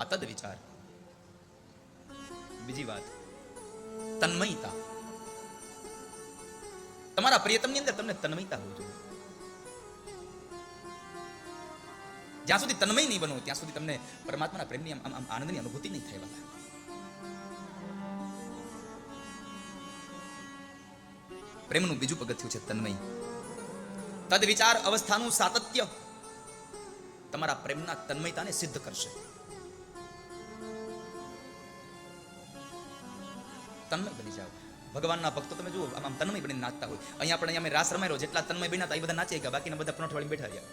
આ તદ વિચાર. બીજી વાત તન્મયતા. તમારા પ્રિયતમની અંદર તમને તન્મયતા હોવી જોઈએ. જ્યાં સુધી તન્મય નહીં બનો ત્યાં સુધી તમને પરમાત્માના પ્રેમની આમ આનંદની અનુભૂતિ નહીં થાય વાલા. પ્રેમનું બીજું પગથિયું છે તન્મય. તદ વિચાર અવસ્થાનું સાતત્ય તમારા પ્રેમના તન્મયતાને સિદ્ધ કરશે. તન્મય બની જાઓ. ભગવાનના ભક્તો તમે જુઓ આમ તન્મય બનીને નાચતા હોય. અહીંયા પણ અમે રાસ રમાયો, જેટલા તન્મય બન્યા હતા એ બધા નાચે ગયા, બાકીના બધા પનોઠ વાળી બેઠા રહ્યા.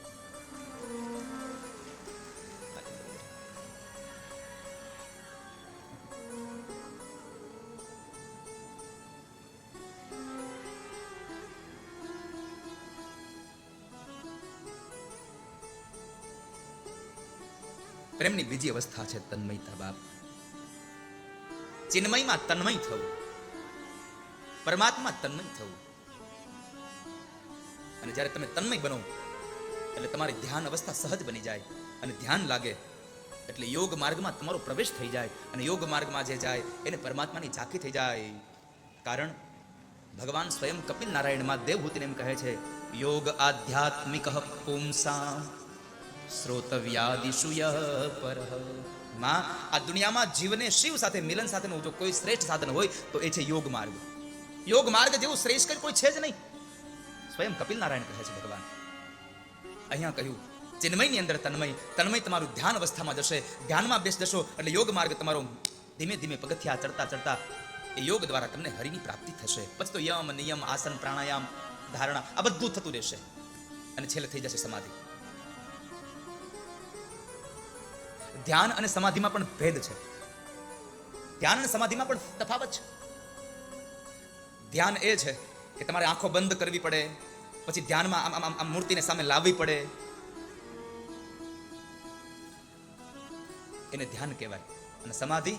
પ્રેમની બીજી અવસ્થા છે તન્મયતા બાપ. ચિન્મયમાં તન્મય થવું, પરમાત્મા તન્મય થવું. અને જ્યારે તમે તન્મય બનો એટલે તમારી ધ્યાન અવસ્થા સહજ બની જાય અને ધ્યાન લાગે એટલે યોગ માર્ગમાં તમારો પ્રવેશ થઈ જાય અને યોગ માર્ગમાં જે જાય એને પરમાત્માની ઝાંખી થઈ જાય. કારણ ભગવાન સ્વયં કપિલ નારાયણમાં દેવહૂતિને એમ કહે છે, યોગ આધ્યાત્મિક પુંસામ શ્રોતવ્યાદિશુ યઃ પરઃ. માં, આ દુનિયામાં જીવને શિવ સાથે મિલન સાથેનું જો કોઈ શ્રેષ્ઠ સાધન હોય તો એ છે યોગ માર્ગ. યોગ માર્ગ જેવું શ્રેષ્ઠ કોઈ છે જ નહીં. સ્વયં કપિલ નારાયણ કહે છે ભગવાન. અહીંયા કહ્યું ચિન્મયની અંદર તન્મય, તન્મય તમારું ધ્યાન અવસ્થામાં જશે, ધ્યાનમાં બેસ જશો એટલે યોગ માર્ગ તમારો ધીમે ધીમે પગથિયા ચડતા ચડતા એ યોગ દ્વારા તમને હરિની પ્રાપ્તિ થશે. પછી તો યમ, નિયમ, આસન, પ્રાણાયામ, ધારણા આ બધું થતું રહેશે અને છેલ્લે થઈ જશે સમાધિ. ધ્યાન અને સમાધિમાં પણ ભેદ છે. ધ્યાન અને સમાધિમાં પણ તફાવત છે. ધ્યાન એ છે કે તમારે આંખો બંધ કરવી પડે, પછી ધ્યાનમાં આમ મૂર્તિને સામે લાવવી પડે, એને ધ્યાન કહેવાય. અને સમાધિ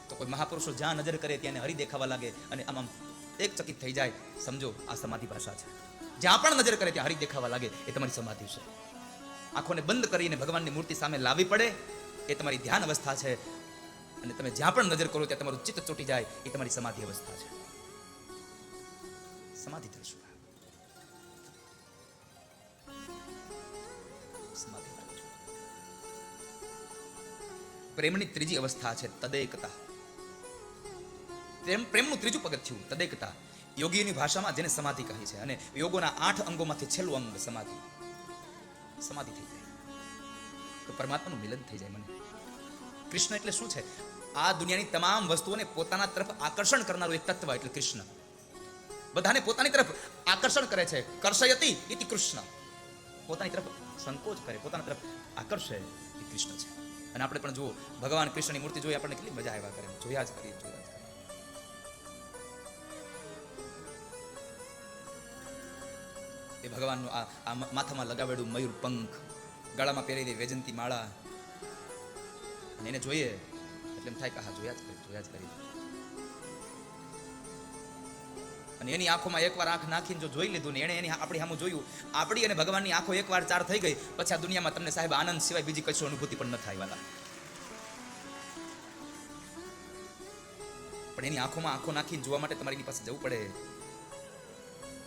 તો કોઈ મહાપુરુષો જ્યાં નજર કરે ત્યાં હરિ દેખાવા લાગે અને આમ એક ચકિત થઈ જાય, સમજો આ સમાધિ ભાષા છે. જ્યાં પણ નજર કરે ત્યાં હરિ દેખાવા લાગે એ તમારી સમાધિ છે. આંખોને બંધ કરીને ભગવાનની મૂર્તિ સામે લાવવી પડે એ તમારી ધ્યાન અવસ્થા છે. અને તમે જ્યાં પણ નજર કરો ત્યાં તમારું ચિત્ત ચોટી જાય એ તમારી સમાધિ અવસ્થા છે. સમાધિ થઈશું. સમાધિ. પ્રેમની ત્રીજી અવસ્થા છે તદેકતા. પ્રેમનું ત્રીજું પગથિયું તદેકતા. યોગીની ભાષામાં જેને સમાધિ કહે છે. અને યોગોના 8 અંગોમાંથી છેલ્લું અંગ સમાધિ. સમાધિ થઈ જાય તો પરમાત્માનું મિલન થઈ જાય. મને કૃષ્ણ એટલે શું છે? આ દુનિયાની તમામ વસ્તુઓને પોતાના તરફ આકર્ષણ કરનારું એક તત્વ એટલે કૃષ્ણ. બધાને પોતાની તરફ આકર્ષણ કરે છે. કર્ષયતિ ઇતિ કૃષ્ણ. પોતાની તરફ સંકોચ કરે, પોતાના તરફ આકર્ષે એ કૃષ્ણ છે. અને આપણે પણ જુઓ ભગવાન કૃષ્ણની મૂર્તિ જોઈ આપણને કેટલી મજા આવ્યા કરે. જોયા જ કરીએ. એ ભગવાનનું આ માથામાં લગાવેલું મયુર પંખ, ગળામાં પહેરી દે વૈજંતી માળા, અને એને જોઈએ એટલે એમ થાય કે હા જોયા જ કરી. અને એની આંખોમાં એકવાર આંખ નાખીને જો જોઈ લીધું ને એને એની આપણી સામું જોયું, આપણી અને ભગવાનની આંખો એકવાર ચાર થઈ ગઈ પછી આ દુનિયામાં તમને સાહેબ આનંદ સિવાય બીજી કશી અનુભૂતિ પણ ન થાય વાલા. પણ એની આંખોમાં આંખો નાખીને જોવા માટે તમારી પાસે જવું પડે.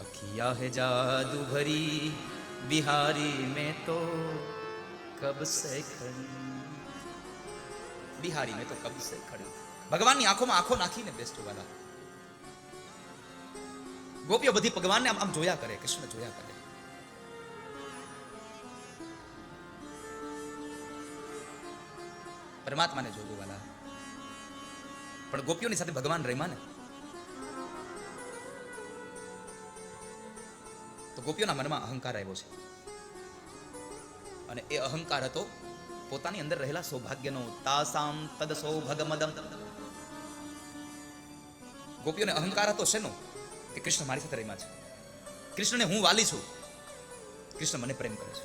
अखिया है जादू भरी बिहारी में तो कब से खड़ी. બિહારી મેં તો કબ સે ખડી. ભગવાનની આંખોમાં આંખો નાખીને બેસતો વાલા. ગોપીઓ બધી ભગવાનને આમ જોયા કરે, કૃષ્ણ જોયા કરે. પરમાત્માને જોજો વાલા. પણ ગોપીઓની સાથે ભગવાન રમ્યા ને તો ગોપીઓના મનમાં અહંકાર આવ્યો છે. અને એ અહંકાર હતો પોતાની અંદર રહેલા સૌભાગ્યનો. તાસામ તદ સૌભગમદમ. ગોપીઓને અહંકાર હતો શેનો? કે કૃષ્ણ મારી સાથે રમ્યા છે, કૃષ્ણને હું વાલી છું, કૃષ્ણ મને પ્રેમ કરે છે.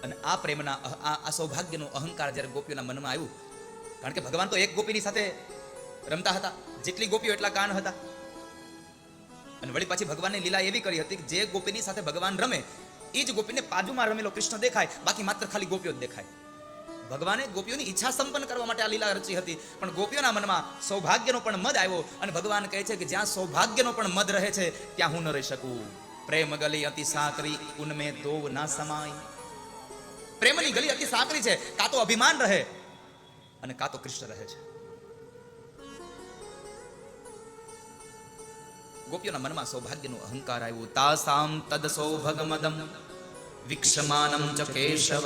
અને આ પ્રેમના આ સૌભાગ્યનો અહંકાર જ્યારે ગોપીઓના મનમાં આવ્યું, કારણ કે ભગવાન તો એક ગોપીની સાથે રમતા હતા, જેટલી ગોપીઓ એટલા કાન હતા. અને વળી પાછી ભગવાનની લીલા એવી કરી હતી કે જે ગોપીની સાથે ભગવાન રમે એ જ ગોપીને બાજુમાં રમેલો કૃષ્ણ દેખાય, બાકી માત્ર ખાલી ગોપીઓ જ દેખાય. ભગવાને ગોપીઓની ઈચ્છા સંપન્ન કરવા માટે આ લીલા રચી હતી. પણ ગોપીઓના મનમાં સૌભાગ્યનો પણ મદ આવ્યો અને ભગવાન કહે છે કે જ્યાં સૌભાગ્યનો પણ મદ રહે છે ત્યાં હું ન રહી શકું. પ્રેમ ગલી અતિ સાકરી ઉનમે દો ના સમાય. પ્રેમની ગલી અતિ સાંકડી છે, કાં તો અભિમાન રહે અને કાં તો કૃષ્ણ રહે છે. ગોપીઓના મનમાં સૌભાગ્યનો અહંકાર આવ્યો. તાસામ તદ સૌભગમદમ વિક્ષમાનમ ચ કેશવ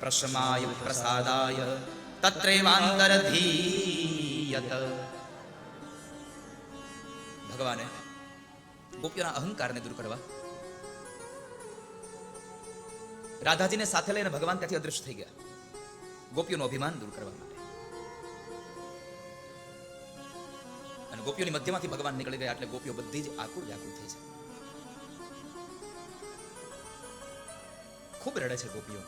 પ્રશમાય પ્રસાદાય તત્રેવાંતરધીયત. ભગવાને ગોપીઓના અહંકારને દૂર કરવા રાધાજીને સાથે લઈને ભગવાન ત્યાંથી અદૃશ્ય થઈ ગયા. ગોપીઓનું અભિમાન દૂર કરવા માટે. અને ગોપીઓની મધ્યમાંથી ભગવાન નીકળી ગયા એટલે ગોપીઓ બધી જ આકુળ વ્યાકુળ થઈ છે. ખૂબ રડે છે ગોપીઓ.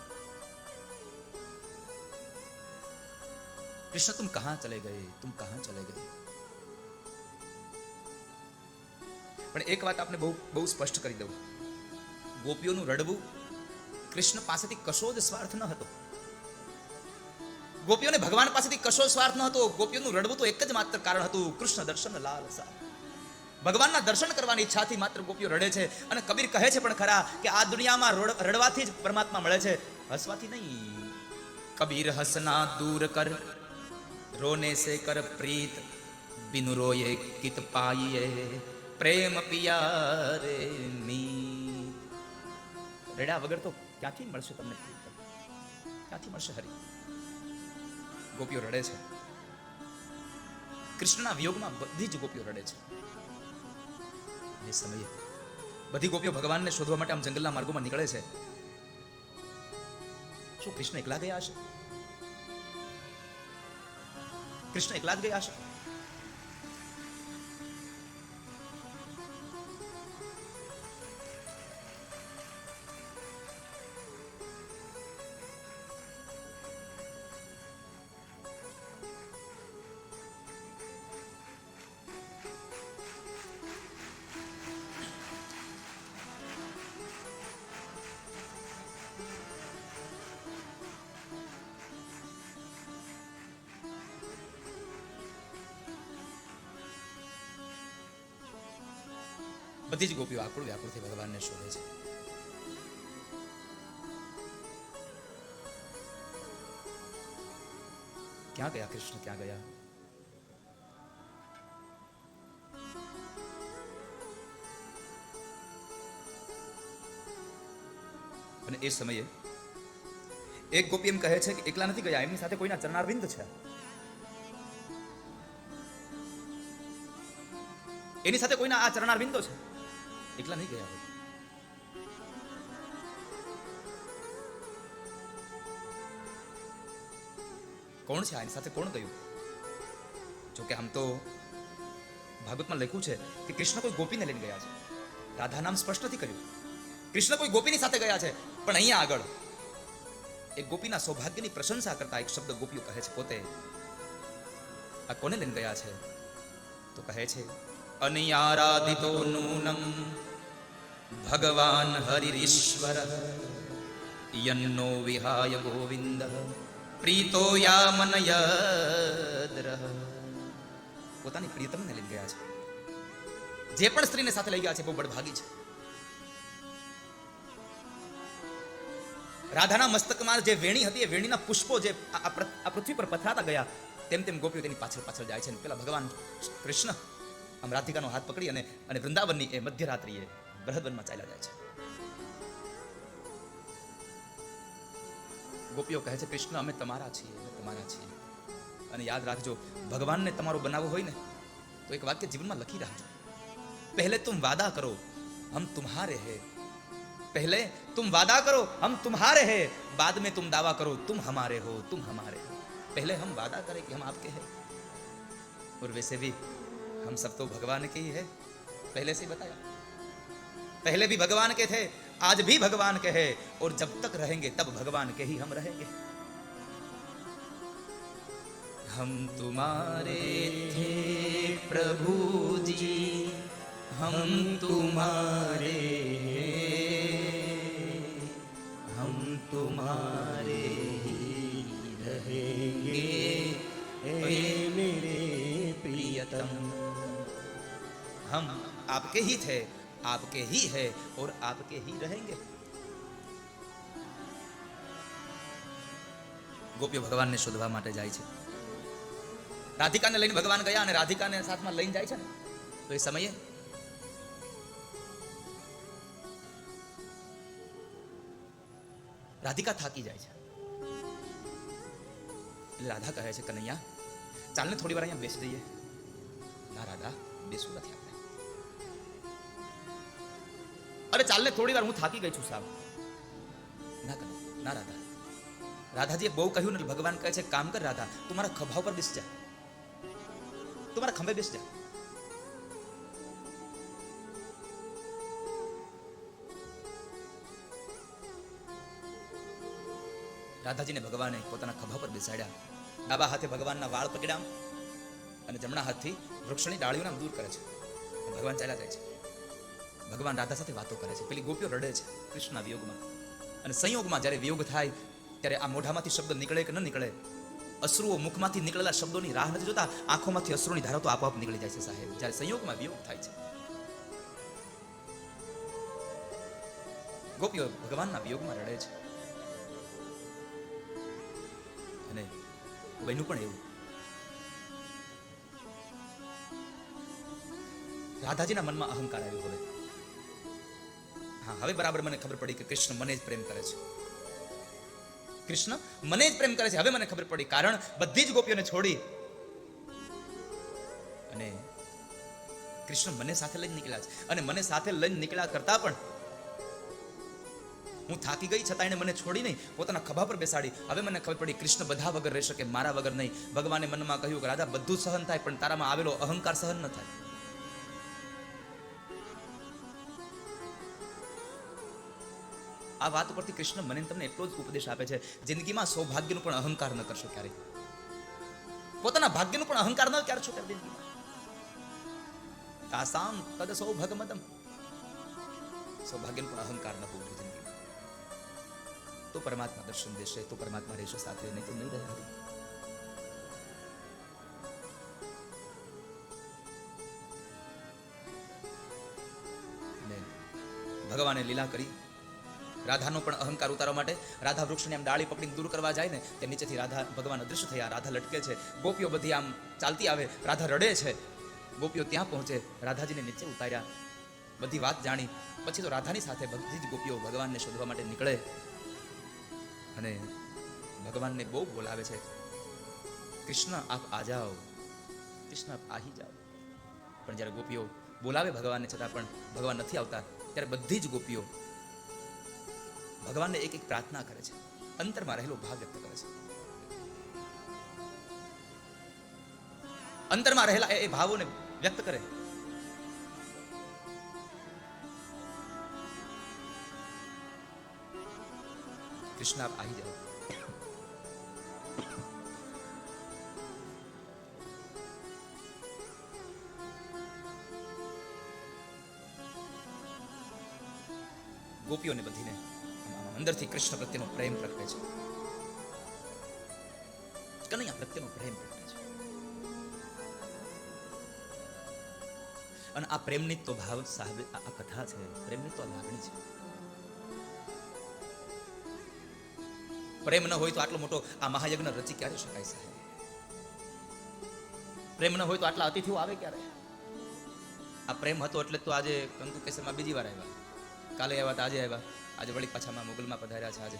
કૃષ્ણ તુમ કહા ચલે ગયે, તુમ કહા ચલે ગયે. પણ એક વાત આપને બહુ સ્પષ્ટ કરી દઉં. ગોપીઓનું રડવું કૃષ્ણ પાસેથી કશો જ સ્વાર્થ ન હતો. ગોપીઓને ભગવાન પાસેથી કશો સ્વાર્થ ન હતો. ગોપીઓનું રડવું તો એક જ માત્ર કારણ હતું, કૃષ્ણ દર્શન લાલસા. ભગવાનના દર્શન કરવાની ઈચ્છાથી માત્ર ગોપીઓ રડે છે. અને કબીર કહે છે પણ ખરા કે આ દુનિયામાં રડવાથી જ પરમાત્મા મળે છે, હસવાથી નહીં. કબીર હસના દૂર કર, રોને સે કર પ્રીત, બિન રોયે કિત પાઈએ, પ્રેમ પિયા રે મી. રડ્યા વગર તો ક્યાંથી મળશે તમને? ક્યાંથી મળશે હરી? ગોપીઓ રડે છે. કૃષ્ણના વિયોગમાં બધી જ ગોપીઓ રડે છે. એ સમયે બધી ગોપીઓ ભગવાનને શોધવા માટે આમ જંગલના માર્ગોમાં નીકળે છે. શું કૃષ્ણ એકલા ગયા હશે? કૃષ્ણ એકલા જ ગયા હશે? બધી જ ગોપીઓ આકુળ વ્યાકુળથી ભગવાનને શોધે છે. ક્યાં ગયા કૃષ્ણ? ક્યાં ગયા? અને એ સમયે એક ગોપી એમ કહે છે કે એકલા નથી ગયા, એમની સાથે કોઈના ચરણારવિંદ છે. એની સાથે કોઈના આ ચરણારવિંદો છે. એકલા નહીં ગયા હોય. કોણ છે આની સાથે? કોણ ગયું? જોકે આમ તો ભાગવતમાં લખ્યું છે કે કૃષ્ણ કોઈ ગોપીને લઈને ગયા છે. રાધા નામ સ્પષ્ટ નથી કર્યું. કૃષ્ણ કોઈ ગોપીની સાથે ગયા છે. પણ અહીંયા આગળ એક ગોપીના સૌભાગ્યની પ્રશંસા કરતા એક શબ્દ ગોપીઓ કહે છે પોતે. આ કોને લઈને ગયા છે? તો કહે છે અનિયારાધિતો નૂનમ ભગવાન હરિરીશ્વર યન્નો વિહાય ગોવિંદ પ્રીતો યામનયદ્ર. પોતાની પ્રિયતમને લઈ ગયા છે. જે પણ સ્ત્રીને સાથે લઈ ગયા છે બહુ બળભાગી છે. રાધાના મસ્તકમાં જે વેણી હતી એ વેણીના પુષ્પો જે આ પૃથ્વી પર પથરાતા ગયા તેમ તેમ ગોપીઓ તેની પાછળ પાછળ જાય છે. અને પેલા ભગવાન કૃષ્ણ આમ રાધિકાનો હાથ પકડી અને વૃંદાવનની એ મધ્યરાત્રિએ બૃહદવનમાં ચાલ્યા જાય છે. ગોપીઓ કહે છે કૃષ્ણ અમે તમારા છીએ, તમારા છીએ. અને યાદ રાખજો, ભગવાનને તમારો બનાવવો હોય ને તો એક વાક્ય જીવનમાં લખી રાખજો. પહેલે તુમ વાદા કરો હમ તુમ્હારે હૈ, पहले तुम वादा करो हम तुम्हारे हैं, बाद में तुम दावा करो तुम हमारे हो, तुम हमारे हो. पहले हम वादा करें कि हम आपके हैं. और वैसे भी हम सब तो भगवान के ही है. पहले से बताया, पहले भी भगवान के थे, आज भी भगवान के हैं और जब तक रहेंगे तब भगवान के ही हम रहेंगे. हम तुम्हारे थे प्रभु जी, हम तुम्हारे तुम्हारे ही रहेंगे हे मेरे प्रियतम. हम आपके ही थे, आपके ही है और आपके ही रहेंगे. ગોપીઓ ભગવાનને શોધવા માટે જાય છે. રાધિકાને લઈને ભગવાન ગયા અને રાધિકાને સાથમાં લઈને જાય છે ને, તો એ સમયે રાધિકા થાકી જાય છે. એટલે રાધા કહે છે, કનૈયા ચાલને થોડી વાર અહીંયા બેસી જઈએ. ના રાધા, બેસવું નથી આપણે. અરે ચાલને થોડી વાર, હું થાકી ગઈ છું સાહેબ. ના કનૈયા, ના રાધા. રાધાજીએ બહુ કહ્યું ને, ભગવાન કહે છે, કામ કર રાધા, તું મારા ખભા ઉપર બેસી જા, તું મારા ખંભે બેસી જા. રાધાજીને ભગવાને પોતાના ખભા પર બેસાડ્યા. ડાબા હાથે ભગવાનના વાળ પકડ્યા અને જમણા હાથથી વૃક્ષની ડાળીઓને દૂર કરે છે. ભગવાન ચાલ્યા જાય છે. ભગવાન રાધા સાથે વાતો કરે છે. પેલી ગોપીઓ રડે છે કૃષ્ણના વિયોગમાં. અને સંયોગમાં જ્યારે વિયોગ થાય ત્યારે આ મોઢામાંથી શબ્દ નીકળે કે ન નીકળે, અશ્રુઓ મુખમાંથી નીકળેલા શબ્દોની રાહ નથી જોતા, આંખોમાંથી અશ્રુની ધારા તો આપોઆપ નીકળી જાય છે સાહેબ, જ્યારે સંયોગમાં વિયોગ થાય છે. ગોપીઓ ભગવાનના વિયોગમાં રડે છે. અને બન્યું પણ એવું, રાધાજીના મનમાં અહંકાર આવ્યો. હવે હા, હવે બરાબર મને ખબર પડી કે કૃષ્ણ મને જ પ્રેમ કરે છે. કૃષ્ણ મને જ પ્રેમ કરે છે. હવે મને ખબર પડી, કારણ બધી જ ગોપીઓને છોડી અને કૃષ્ણ મને સાથે લઈને નીકળ્યા છે. અને મને સાથે લઈને નીકળ્યા કરતા પણ હું થાકી ગઈ છતાં એને મને છોડી નહીં, પોતાના ખભા પર બેસાડી. હવે મને ખબર પડી, કૃષ્ણ બધા વગર રહી શકે, મારા વગર નહીં. ભગવાને મનમાં કહ્યું કે રાધા, બધું સહન થાય પણ તારામાં આવેલો અહંકાર સહન ન થાય. આ વાત ઉપરથી કૃષ્ણ મને તમને એટલો જ ઉપદેશ આપે છે, જિંદગીમાં સૌભાગ્યનું પણ અહંકાર ન કરશો ક્યારેય. પોતાના ભાગ્યનું પણ અહંકાર ન કરશો ક્યારે જિંદગીમાં. આસામ તદ સૌભાગમતમ, સૌભાગ્યનું પણ અહંકાર ન હોવું જોઈએ જિંદગીમાં. તો પરમાત્મા દર્શન દેશે, તો પરમાત્મા રહેશે સાથે, નહીં તો નહીં રહે. ભગવાને લીલા કરી. રાધાનો પણ અહંકાર ઉતારવા માટે રાધા વૃક્ષની આમ ડાળી પકડીને દૂર કરવા જાય ને, તે નીચેથી રાધા ભગવાન અદૃશ્ય થયા. રાધા લટકે છે. ગોપીઓ બધી આમ ચાલતી આવે, રાધા રડે છે. ગોપીઓ ત્યાં પહોંચે, રાધાજીને નીચે ઉતાર્યા, બધી વાત જાણી. પછી તો રાધાની સાથે બધી જ ગોપીઓ ભગવાનને શોધવા માટે નીકળે અને ભગવાનને બહુ બોલાવે છે, કૃષ્ણ આપ આ જાઓ, કૃષ્ણ આપ આહી જાઓ. પણ જ્યારે ગોપીઓ બોલાવે ભગવાનને છતાં પણ ભગવાન નથી આવતા, ત્યારે બધી જ ગોપીઓ ભગવાનને એક એક પ્રાર્થના કરે છે, અંતરમાં રહેલો ભાવ વ્યક્ત કરે છે. અંતરમાં રહેલા એ ભાવોને વ્યક્ત કરે. કૃષ્ણ આપ આવી જાઓ. ગોપીઓને બધીને અંદરથી કૃષ્ણ પ્રત્યેનો પ્રેમ પ્રગટે છે, કનૈયા પ્રત્યેનો પ્રેમ પ્રગટે છે. અને આ પ્રેમની તો ભાવ સાહેબ, આ કથા છે, પ્રેમની તો લાગણી છે. પ્રેમ ન હોય તો આટલો મોટો આ મહાયજ્ઞ રચી ક્યારે શકાય સાહેબ? પ્રેમ ન હોય તો આટલા અતિથિઓ આવે ક્યારે? આ પ્રેમ હતો એટલે તો આજે કંકુ કેસરમાં બીજી વાર આવ્યા, કાલે આવ્યા તો આજે આવ્યા, આજે વળી પાછામાં મોગલમાં પધાર્યા છે. આજે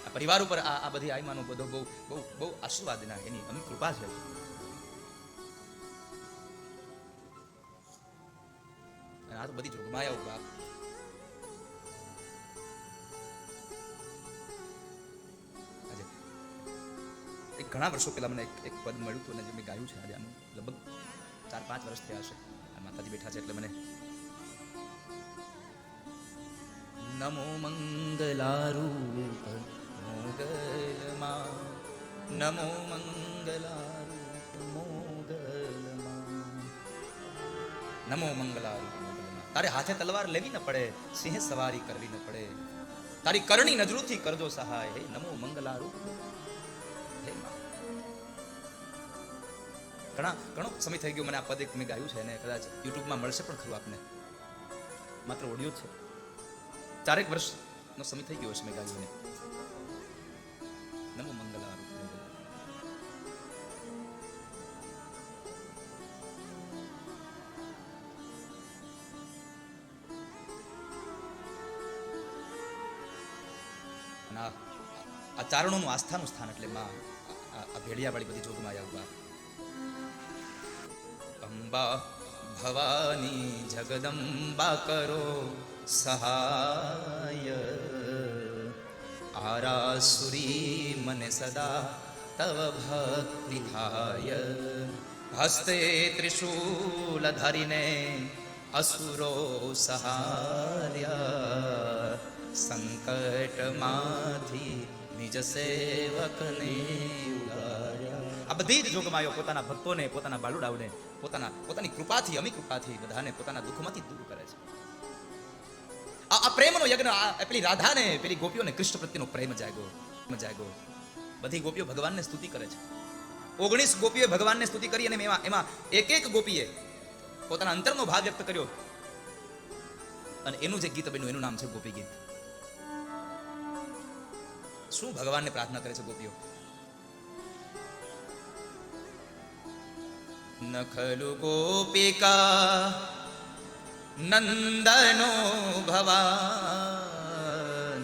આ પરિવાર ઉપર આ બધી આઈમાનો બધો બહુ બહુ બહુ આશીર્વાદના એની અમી કૃપા છે. અને આ તો બધી જોગમાયાઓ બાપ. આજે ઘણા વર્ષો પહેલા મને એક પદ મળ્યું હતું અને જે મેં ગાયું છે. આજે આનું લગભગ 4-5 વર્ષ થયા હશે. માતાજી બેઠા છે એટલે મને. નમો મંગલારૂપ મોગલમાં, નમો મંગલારૂપ મોગલમાં, નમો મંગલારૂપ મોગલમાં. તારે હાથે તલવાર લેવી ન પડે, સિંહ સવારી કરવી ન પડે, તારી કરણી નજરોથી કરજો સહાય. હે નમો મંગલારૂપ. હે ઘણો સમય થઈ ગયો મને આ પદ એક મેં ગાયું છે અને કદાચ યુટ્યુબમાં મળશે પણ ખરું આપને, માત્ર ઓડિયો છે. 4 વર્ષ નો સમય થઈ ગયો છે મેં ગાયોને. નમો મંગલારૂપ આ ચારણોનું આસ્થાનું સ્થાન એટલે માં આ ભેડિયાવાળી બધી જોગમાં આવ્યા. અંબા ભવાની જગદંબા કરો સહાય, આરાસુરી મને સદા તવ ભક્તિ થાય. હસ્તે ત્રિશૂલ ધરીને અસુરો સહાર્યા, સંકટમાંથી નિજ સેવકને ઉગાર્યા. આ બધી જ જોગમાયો પોતાના ભક્તોને, પોતાના બાલુડાઓને પોતાની કૃપાથી, અમી કૃપાથી બધાને પોતાના દુઃખમાંથી દૂર કરે છે. આ પ્રેમનો યજ્ઞ, પેલી રાધાને, પેલી ગોપીઓને કૃષ્ણ પ્રત્યેનો પ્રેમ જાગ્યો. બધી ગોપીઓ ભગવાનને સ્તુતિ કરે છે. 19 ગોપીઓએ ભગવાનને સ્તુતિ કરી અને એમાં એક ગોપીએ પોતાના અંતરનો ભાવ વ્યક્ત કર્યો અને એનું જે ગીત બન્યું એનું નામ છે ગોપી ગીત. શું ભગવાનને પ્રાર્થના કરે છે ગોપીઓ? ન ખલુ ગોપિકા નંદનો ભવાન,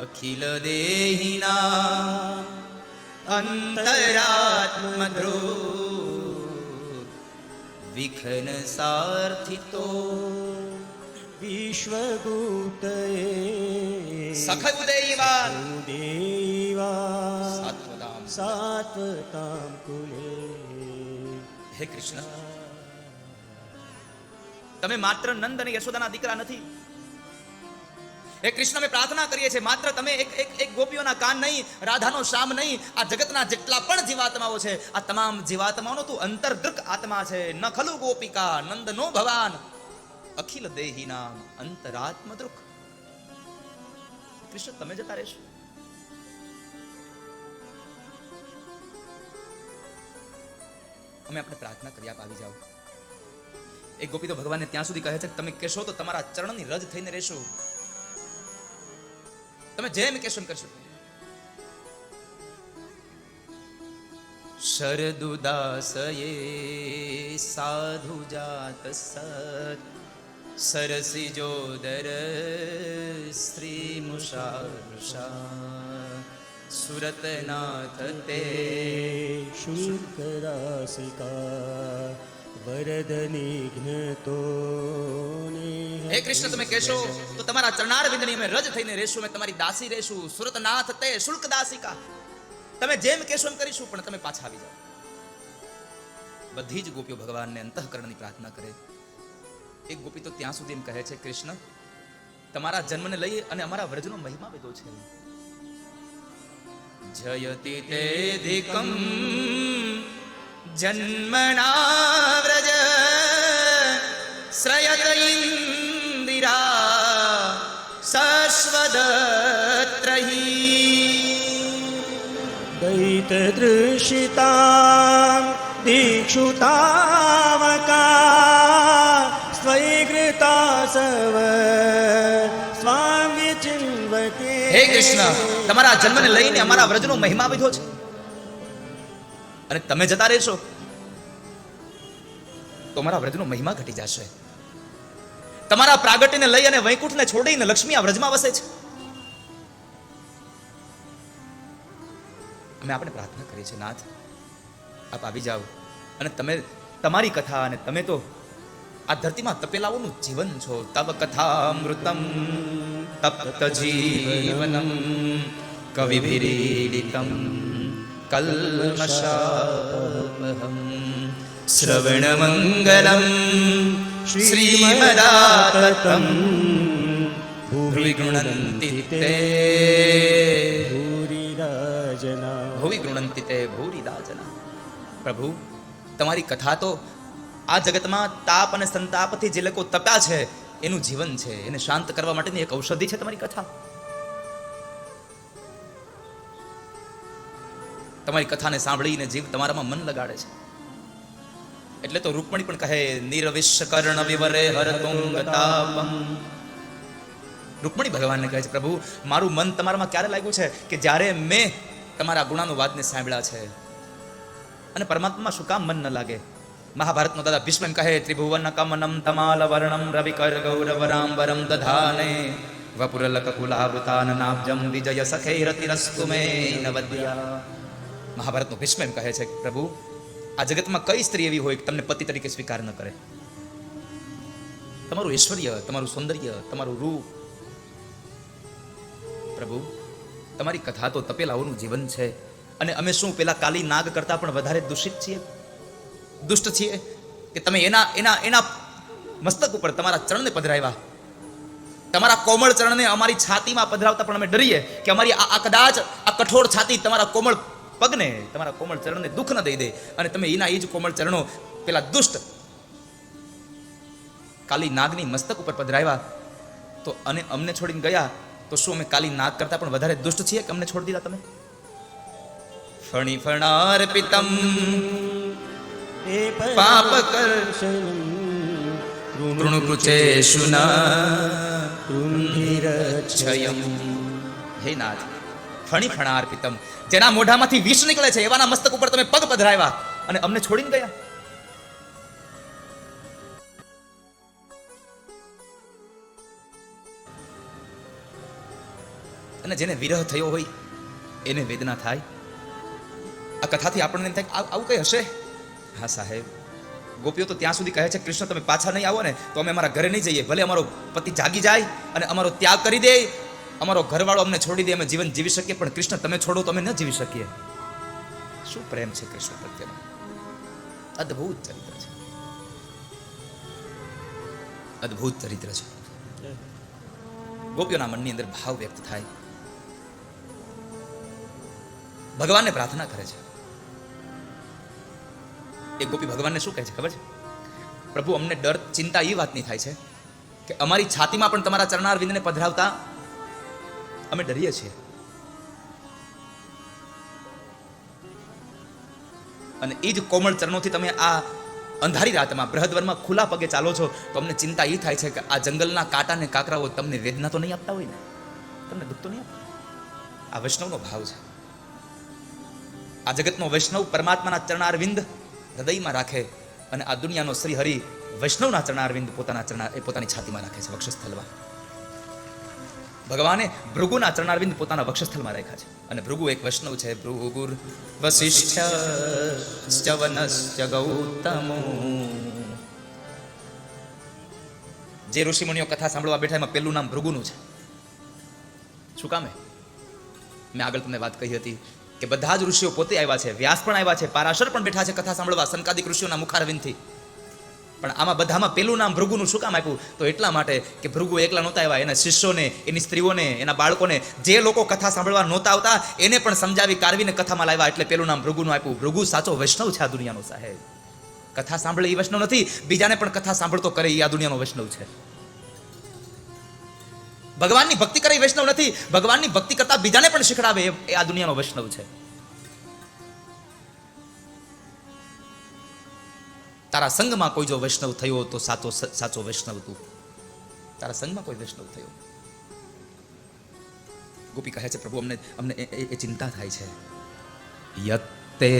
અખિલ દેહિના અંતરાત્મ ધ્રુવ, વિઘ્ન સાર્થિતો વિશ્વગુપ્તએ સખય ઉદયવાન દેવા સાત્વતામ. સાત્વતામ કુલે. હે કૃષ્ણ, તમે માત્ર નંદ અને યશોદાના દીકરા નથી. હે કૃષ્ણ, અમે પ્રાર્થના કરીએ છીએ માત્ર તમે એક ગોપીઓના કાન નહીં, રાધાનો શ્યામ નહીં, આ જગતના જેટલા પણ જીવાત્માઓ છે આ તમામ જીવાત્માઓનો તું અંતર્દૃક આત્મા છે. ન ખલુ ગોપિકા નંદનો ભવાન, અખિલ દેહિનામ અંતરાત્મ દૃક. કૃષ્ણ, તમે જતા રહેશો. અમે આપણે પ્રાર્થના કરી, આપ આવી જાઓ. એક ગોપી તો ભગવાનને ત્યાં સુધી કહે છે કે તમે કહેશો તો તમારા ચરણની રજ થઈને રહેશો. તમે જેમ કહેશો એમ કરશો. શરદુદાસયે સાધુ જાત સત, સરસી જોદર શ્રી મુષા, સુરતનાથ તે શુલ્કદાસિકા વરદનિઘ્નતો. હે કૃષ્ણ, તમે કહેશો તો તમારા ચરણાર વિંદની અમે રજ થઈને રહેશું, અમે તમારી દાસી રહેશું. સુરતનાથ તે શુલ્ક દાસિકા, તમે જેમ કહેશો એમ કરીશું, પણ તમે પાછા આવી જાઓ. બધી જ ગોપીઓ ભગવાનને અંતઃકરણની પ્રાર્થના કરે. એક ગોપી તો ત્યાં સુધી એમ કહે છે, કૃષ્ણ, તમારા જન્મને લઈ અને અમારા વ્રજનો મહિમા બધો છે. જયતિ તેધિકમ જન્મના વ્રજ, શ્રયત ઇન્દિરા સસ્વદત્રહી. દૈત દૃશિતામ દીક્ષુતાવકા, સ્વૈગૃતા serve swarm વિચિન્વતે. હે કૃષ્ણ, તમારા જન્મને લઈને અમારા વ્રજનો મહિમા વિધો છે અને તમે જતા રહેશો તો અમારા વ્રજનો મહિમા ઘટી જશે. તમારા પ્રાગટ્યને લઈ અને વૈકુંઠને છોડીને લક્ષ્મી આ વ્રજમાં વસે છે. અમે આપણે પ્રાર્થના કરીએ છીએ, નાથ આપ આવી જાઓ અને તમે તમારી કથા, અને તમે તો આ ધરતીમાં તપેલાઓનું જીવન છો. તવ કથામૃતમ તપ્ત જીવનમ કવિભિરીડિતમ કલ્મષાપહમ, શ્રવણ મંગલમ શ્રીમદાતતમ ભુવિ ગૃણંતિ તે ભૂરિરાજના. ભુવિ ગૃણંતિ તે ભૂરિદા જના. પ્રભુ, તમારી કથા તો આ જગતમાં તાપ અને સંતાપથી જે લોકો તપ્યા છે એનું જીવન છે. એને શાંત કરવા માટેની એક ઔષધિ છે તમારી કથા. તમારી કથાને સાંભળીને જીવ તમારામાં મન લગાડે છે. એટલે તો રૂકમણી પણ કહે, નિરવિશ્ય કર્ણ વિવરે હરતુંગ તાપમ, રૂકમણી ભગવાનને કહે છે, પ્રભુ મારું મન તમારામાં ક્યારે લાગ્યું છે કે જ્યારે મેં તમારા ગુણાનુવાદને સાંભળ્યા છે, અને પરમાત્મા શું કામ મન ન લાગે? મહાભારતનો દાદા ભીષ્મ એમ કહે, ત્રિભુવન કમનમ તમાલ વર્ણમ રવિકર ગૌરવરાંબરમ દધાને વપુરલક કુલાવૃતાન નાબ્જમ વિજય સખૈરતિરસ્તુ મે નવદ્યા. મહાભારતનો ભીષ્મ એમ કહે છે, પ્રભુ આ જગતમાં કઈ સ્ત્રી એવી હોય કે તમને પતિ તરીકે સ્વીકાર ન કરે? તમારું ઐશ્વર્ય, તમારું સૌંદર્ય, તમારું રૂપ. પ્રભુ તમારી કથા તો તપેલાઓનું જીવન છે, અને અમે શું પેલા કાલી નાગ કરતા પણ વધારે દૂષિત છીએ, દુષ્ટ છીએ કે તમે એના એના એના મસ્તક ઉપર તમારા ચરણને પધરાવ્યા? તમારા કોમળ ચરણને અમારી છાતીમાં પધરાવતા પણ અમે ડરીએ કે અમારી આ કદાચ આ કઠોર છાતી તમારા કોમળ પગને, તમારા કોમળ ચરણને દુઃખ ન દઈ દે, અને તમે એના એ જ કોમળ ચરણો પેલા દુષ્ટ કાલી નાગની મસ્તક ઉપર પધરાવ્યા, તો અને અમને છોડીને ગયા, તો શું અમે કાલી નાગ કરતા પણ વધારે દુષ્ટ છીએ કે અમને છોડી દીધા તમે? ફણી ફણાર પિતમ પાપ કૃણુકૃચેશુનાૃંધિરક્ષયમ. હે નાથ, ફણી ફણાર પિતમ, જેના મોઢામાંથી વિષ નીકળે છે એવાના મસ્તક ઉપર તમે પગ પધરાવ્યા અને અમને છોડીને ગયા. અને જેને વિરહ થયો હોય એને વેદના થાય. આ કથાથી આપણને એમ થાય આવું કઈ હશે? હા સાહેબ, ગોપીઓ તો ત્યાં સુધી કહે છે, કૃષ્ણ તમે પાછા નહીં આવો ને તો અમે અમારા ઘરે નહીં જઈએ, ભલે અમારો પતિ જાગી જાય અને અમારો ત્યાગ કરી દે, અમારો ઘરવાળો અમને છોડી દે, અમે જીવન જીવી શકીએ, પણ કૃષ્ણ તમે છોડો તો અમે ન જીવી શકીએ. શું પ્રેમ છે કૃષ્ણ પ્રત્યેનો! અદ્ભુત ચરિત્ર છે, અદ્ભુત ચરિત્ર છે. ગોપીઓના મનની અંદર ભાવ વ્યક્ત થાય, ભગવાનને પ્રાર્થના કરે છે. એક ગોપી ભગવાનને શું કહે છે ખબર છે? પ્રભુ અમને ડર, ચિંતા એ વાતની થાય છે કે અમારી છાતીમાં પણ તમારા ચરણારવિંદને પધરાવતા અમે ડરીએ છીએ, અને એ જ કોમળ ચરણોથી તમે આ અંધારી રાતમાં બૃહદવનમાં ખુલ્લા પગે ચાલો છો, તો અમને ચિંતા એ થાય છે કે આ જંગલના કાંટા ને કાંકરાઓ તમને વેદના તો નહીં આપતા હોય ને, તમને દુઃખ તો નહીં આપતા? આ વૈષ્ણવનો ભાવ છે. આ જગતનો વૈષ્ણવ પરમાત્માના ચરણારવિંદ હૃદયમાં રાખે, અને આ દુનિયાનો શ્રી હરિ વૈષ્ણવના ચરણારવિંદ પોતાની છાતીમાં રાખે છે, વક્ષસ્થલમાં. ભગવાને ભૃગુના ચરણારવિંદ પોતાના વક્ષસ્થલમાં રાખ્યા છે, અને ભૃગુ એક વૈષ્ણવ છે. ભૃગુર વસિષ્ઠ વનશ્ચ ગૌતમો. જે ઋષિમુનિઓ કથા સાંભળવા બેઠા એમાં પહેલું નામ ભૃગુનું છે. શું કામે? મેં આગળ તમને વાત કહી હતી કે બધા જ ઋષિઓ પોતે આવ્યા છે, વ્યાસ પણ આવ્યા છે, પારાશર પણ બેઠા છે કથા સાંભળવા સનકાદિક ઋષિઓના મુખારવિંદથી, પણ આમાં બધામાં પેલું નામ ભૃગુનું શું કામ આપ્યું? તો એટલા માટે કે ભૃગુ એકલા નહોતા આવ્યા, એના શિષ્યોને, એની સ્ત્રીઓને, એના બાળકોને, જે લોકો કથા સાંભળવા નહોતા આવતા એને પણ સમજાવી કારવીને કથામાં લાવ્યા, એટલે પેલું નામ ભૃગુનું આપ્યું. ભૃગુ સાચો વૈષ્ણવ છે આ દુનિયાનો સાહેબ. કથા સાંભળે એ વૈષ્ણવ નથી, બીજાને પણ કથા સાંભળતો કરે એ આ દુનિયાનો વૈષ્ણવ છે. ભગવાનની ભક્તિ કરે એ વૈષ્ણવ નથી, ભગવાનની ભક્તિ કરતા બીજાને પણ શીખડાવે એ આ દુનિયાનો વૈષ્ણવ છે. તારા સંગમાં કોઈ જો વૈષ્ણવ થયો તો સાચો વૈષ્ણવ તું. તારા સંગમાં કોઈ વૈષ્ણવ થયો. ગોપી કહે છે, પ્રભુ અમને એ ચિંતા થાય છે. યત્તે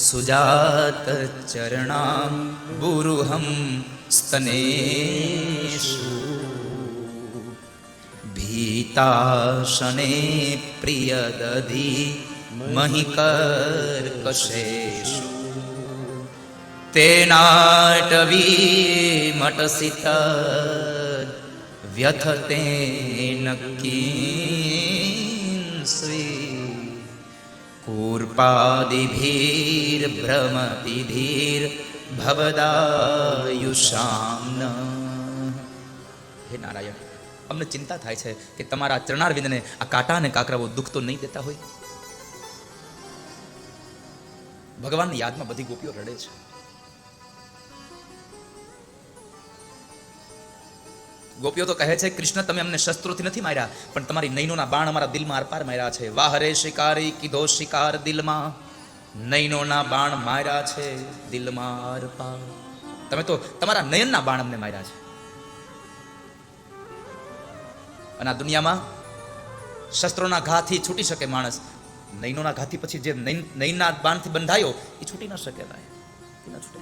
સુજાત ચરણામ બુરુહમ સ્તનેષુ ભીતાશને પ્રિયદધિ મહિકર્કશેષુ તેનાટવી મટસિત વ્યથતેન કિંસ્વી કૂર્પાદિભીર ભ્રમતિધીર ભવદાયુષામ્ન. હે નારાયણ, અમને ચિંતા થાય છે કે તમારા ચરણારવિંદને આ કાંટા અને કાંકરાઓ દુઃખ તો નહીં દેતા હોય. ભગવાનની યાદમાં બધી ગોપીઓ રડે છે. ગોપીઓ તો કહે છે, કૃષ્ણ તમે અમને શસ્ત્રોથી નથી માર્યા, પણ તમારી નૈનોના બાણ અમારા દિલમાં આરપાર માર્યા છે. વાહ રે શિકારી કીધો શિકાર દિલમાં, નૈનોના બાણ માર્યા છે દિલમાં આરપાર. તમે તો તમારા નયનના બાણ અમને માર્યા છે. અને આ દુનિયામાં શસ્ત્રોના ઘાથી છૂટી શકે માણસ, નૈનોના ઘાથી પછી જે નૈનના બાણથી બંધાયો એ છૂટી ન શકે, ભાઈ એ ન છૂટે.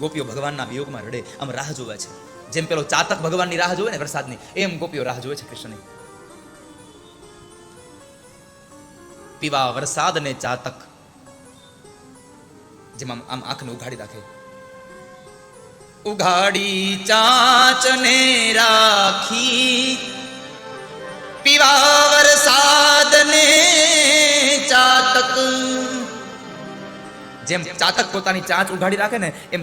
ગોપીઓ ભગવાનના વિયોગમાં રડે, આમ રાહ જોવે છે. જેમ પેલો ચાતક ભગવાનની રાહ જોવે ને વરસાદની, એમ ગોપીઓ રાહ જોવે છે કૃષ્ણની. પીવા વરસાદ ને ચાતક, જેમાં આમ આંખને ઉઘાડી રાખે. ઉઘાડી ચાંચને રાખી, પીવા વરસાદ ને ચાતક. જેમ ચાતક પોતાની ચાંચ ઉઘાડી રાખે ને એમ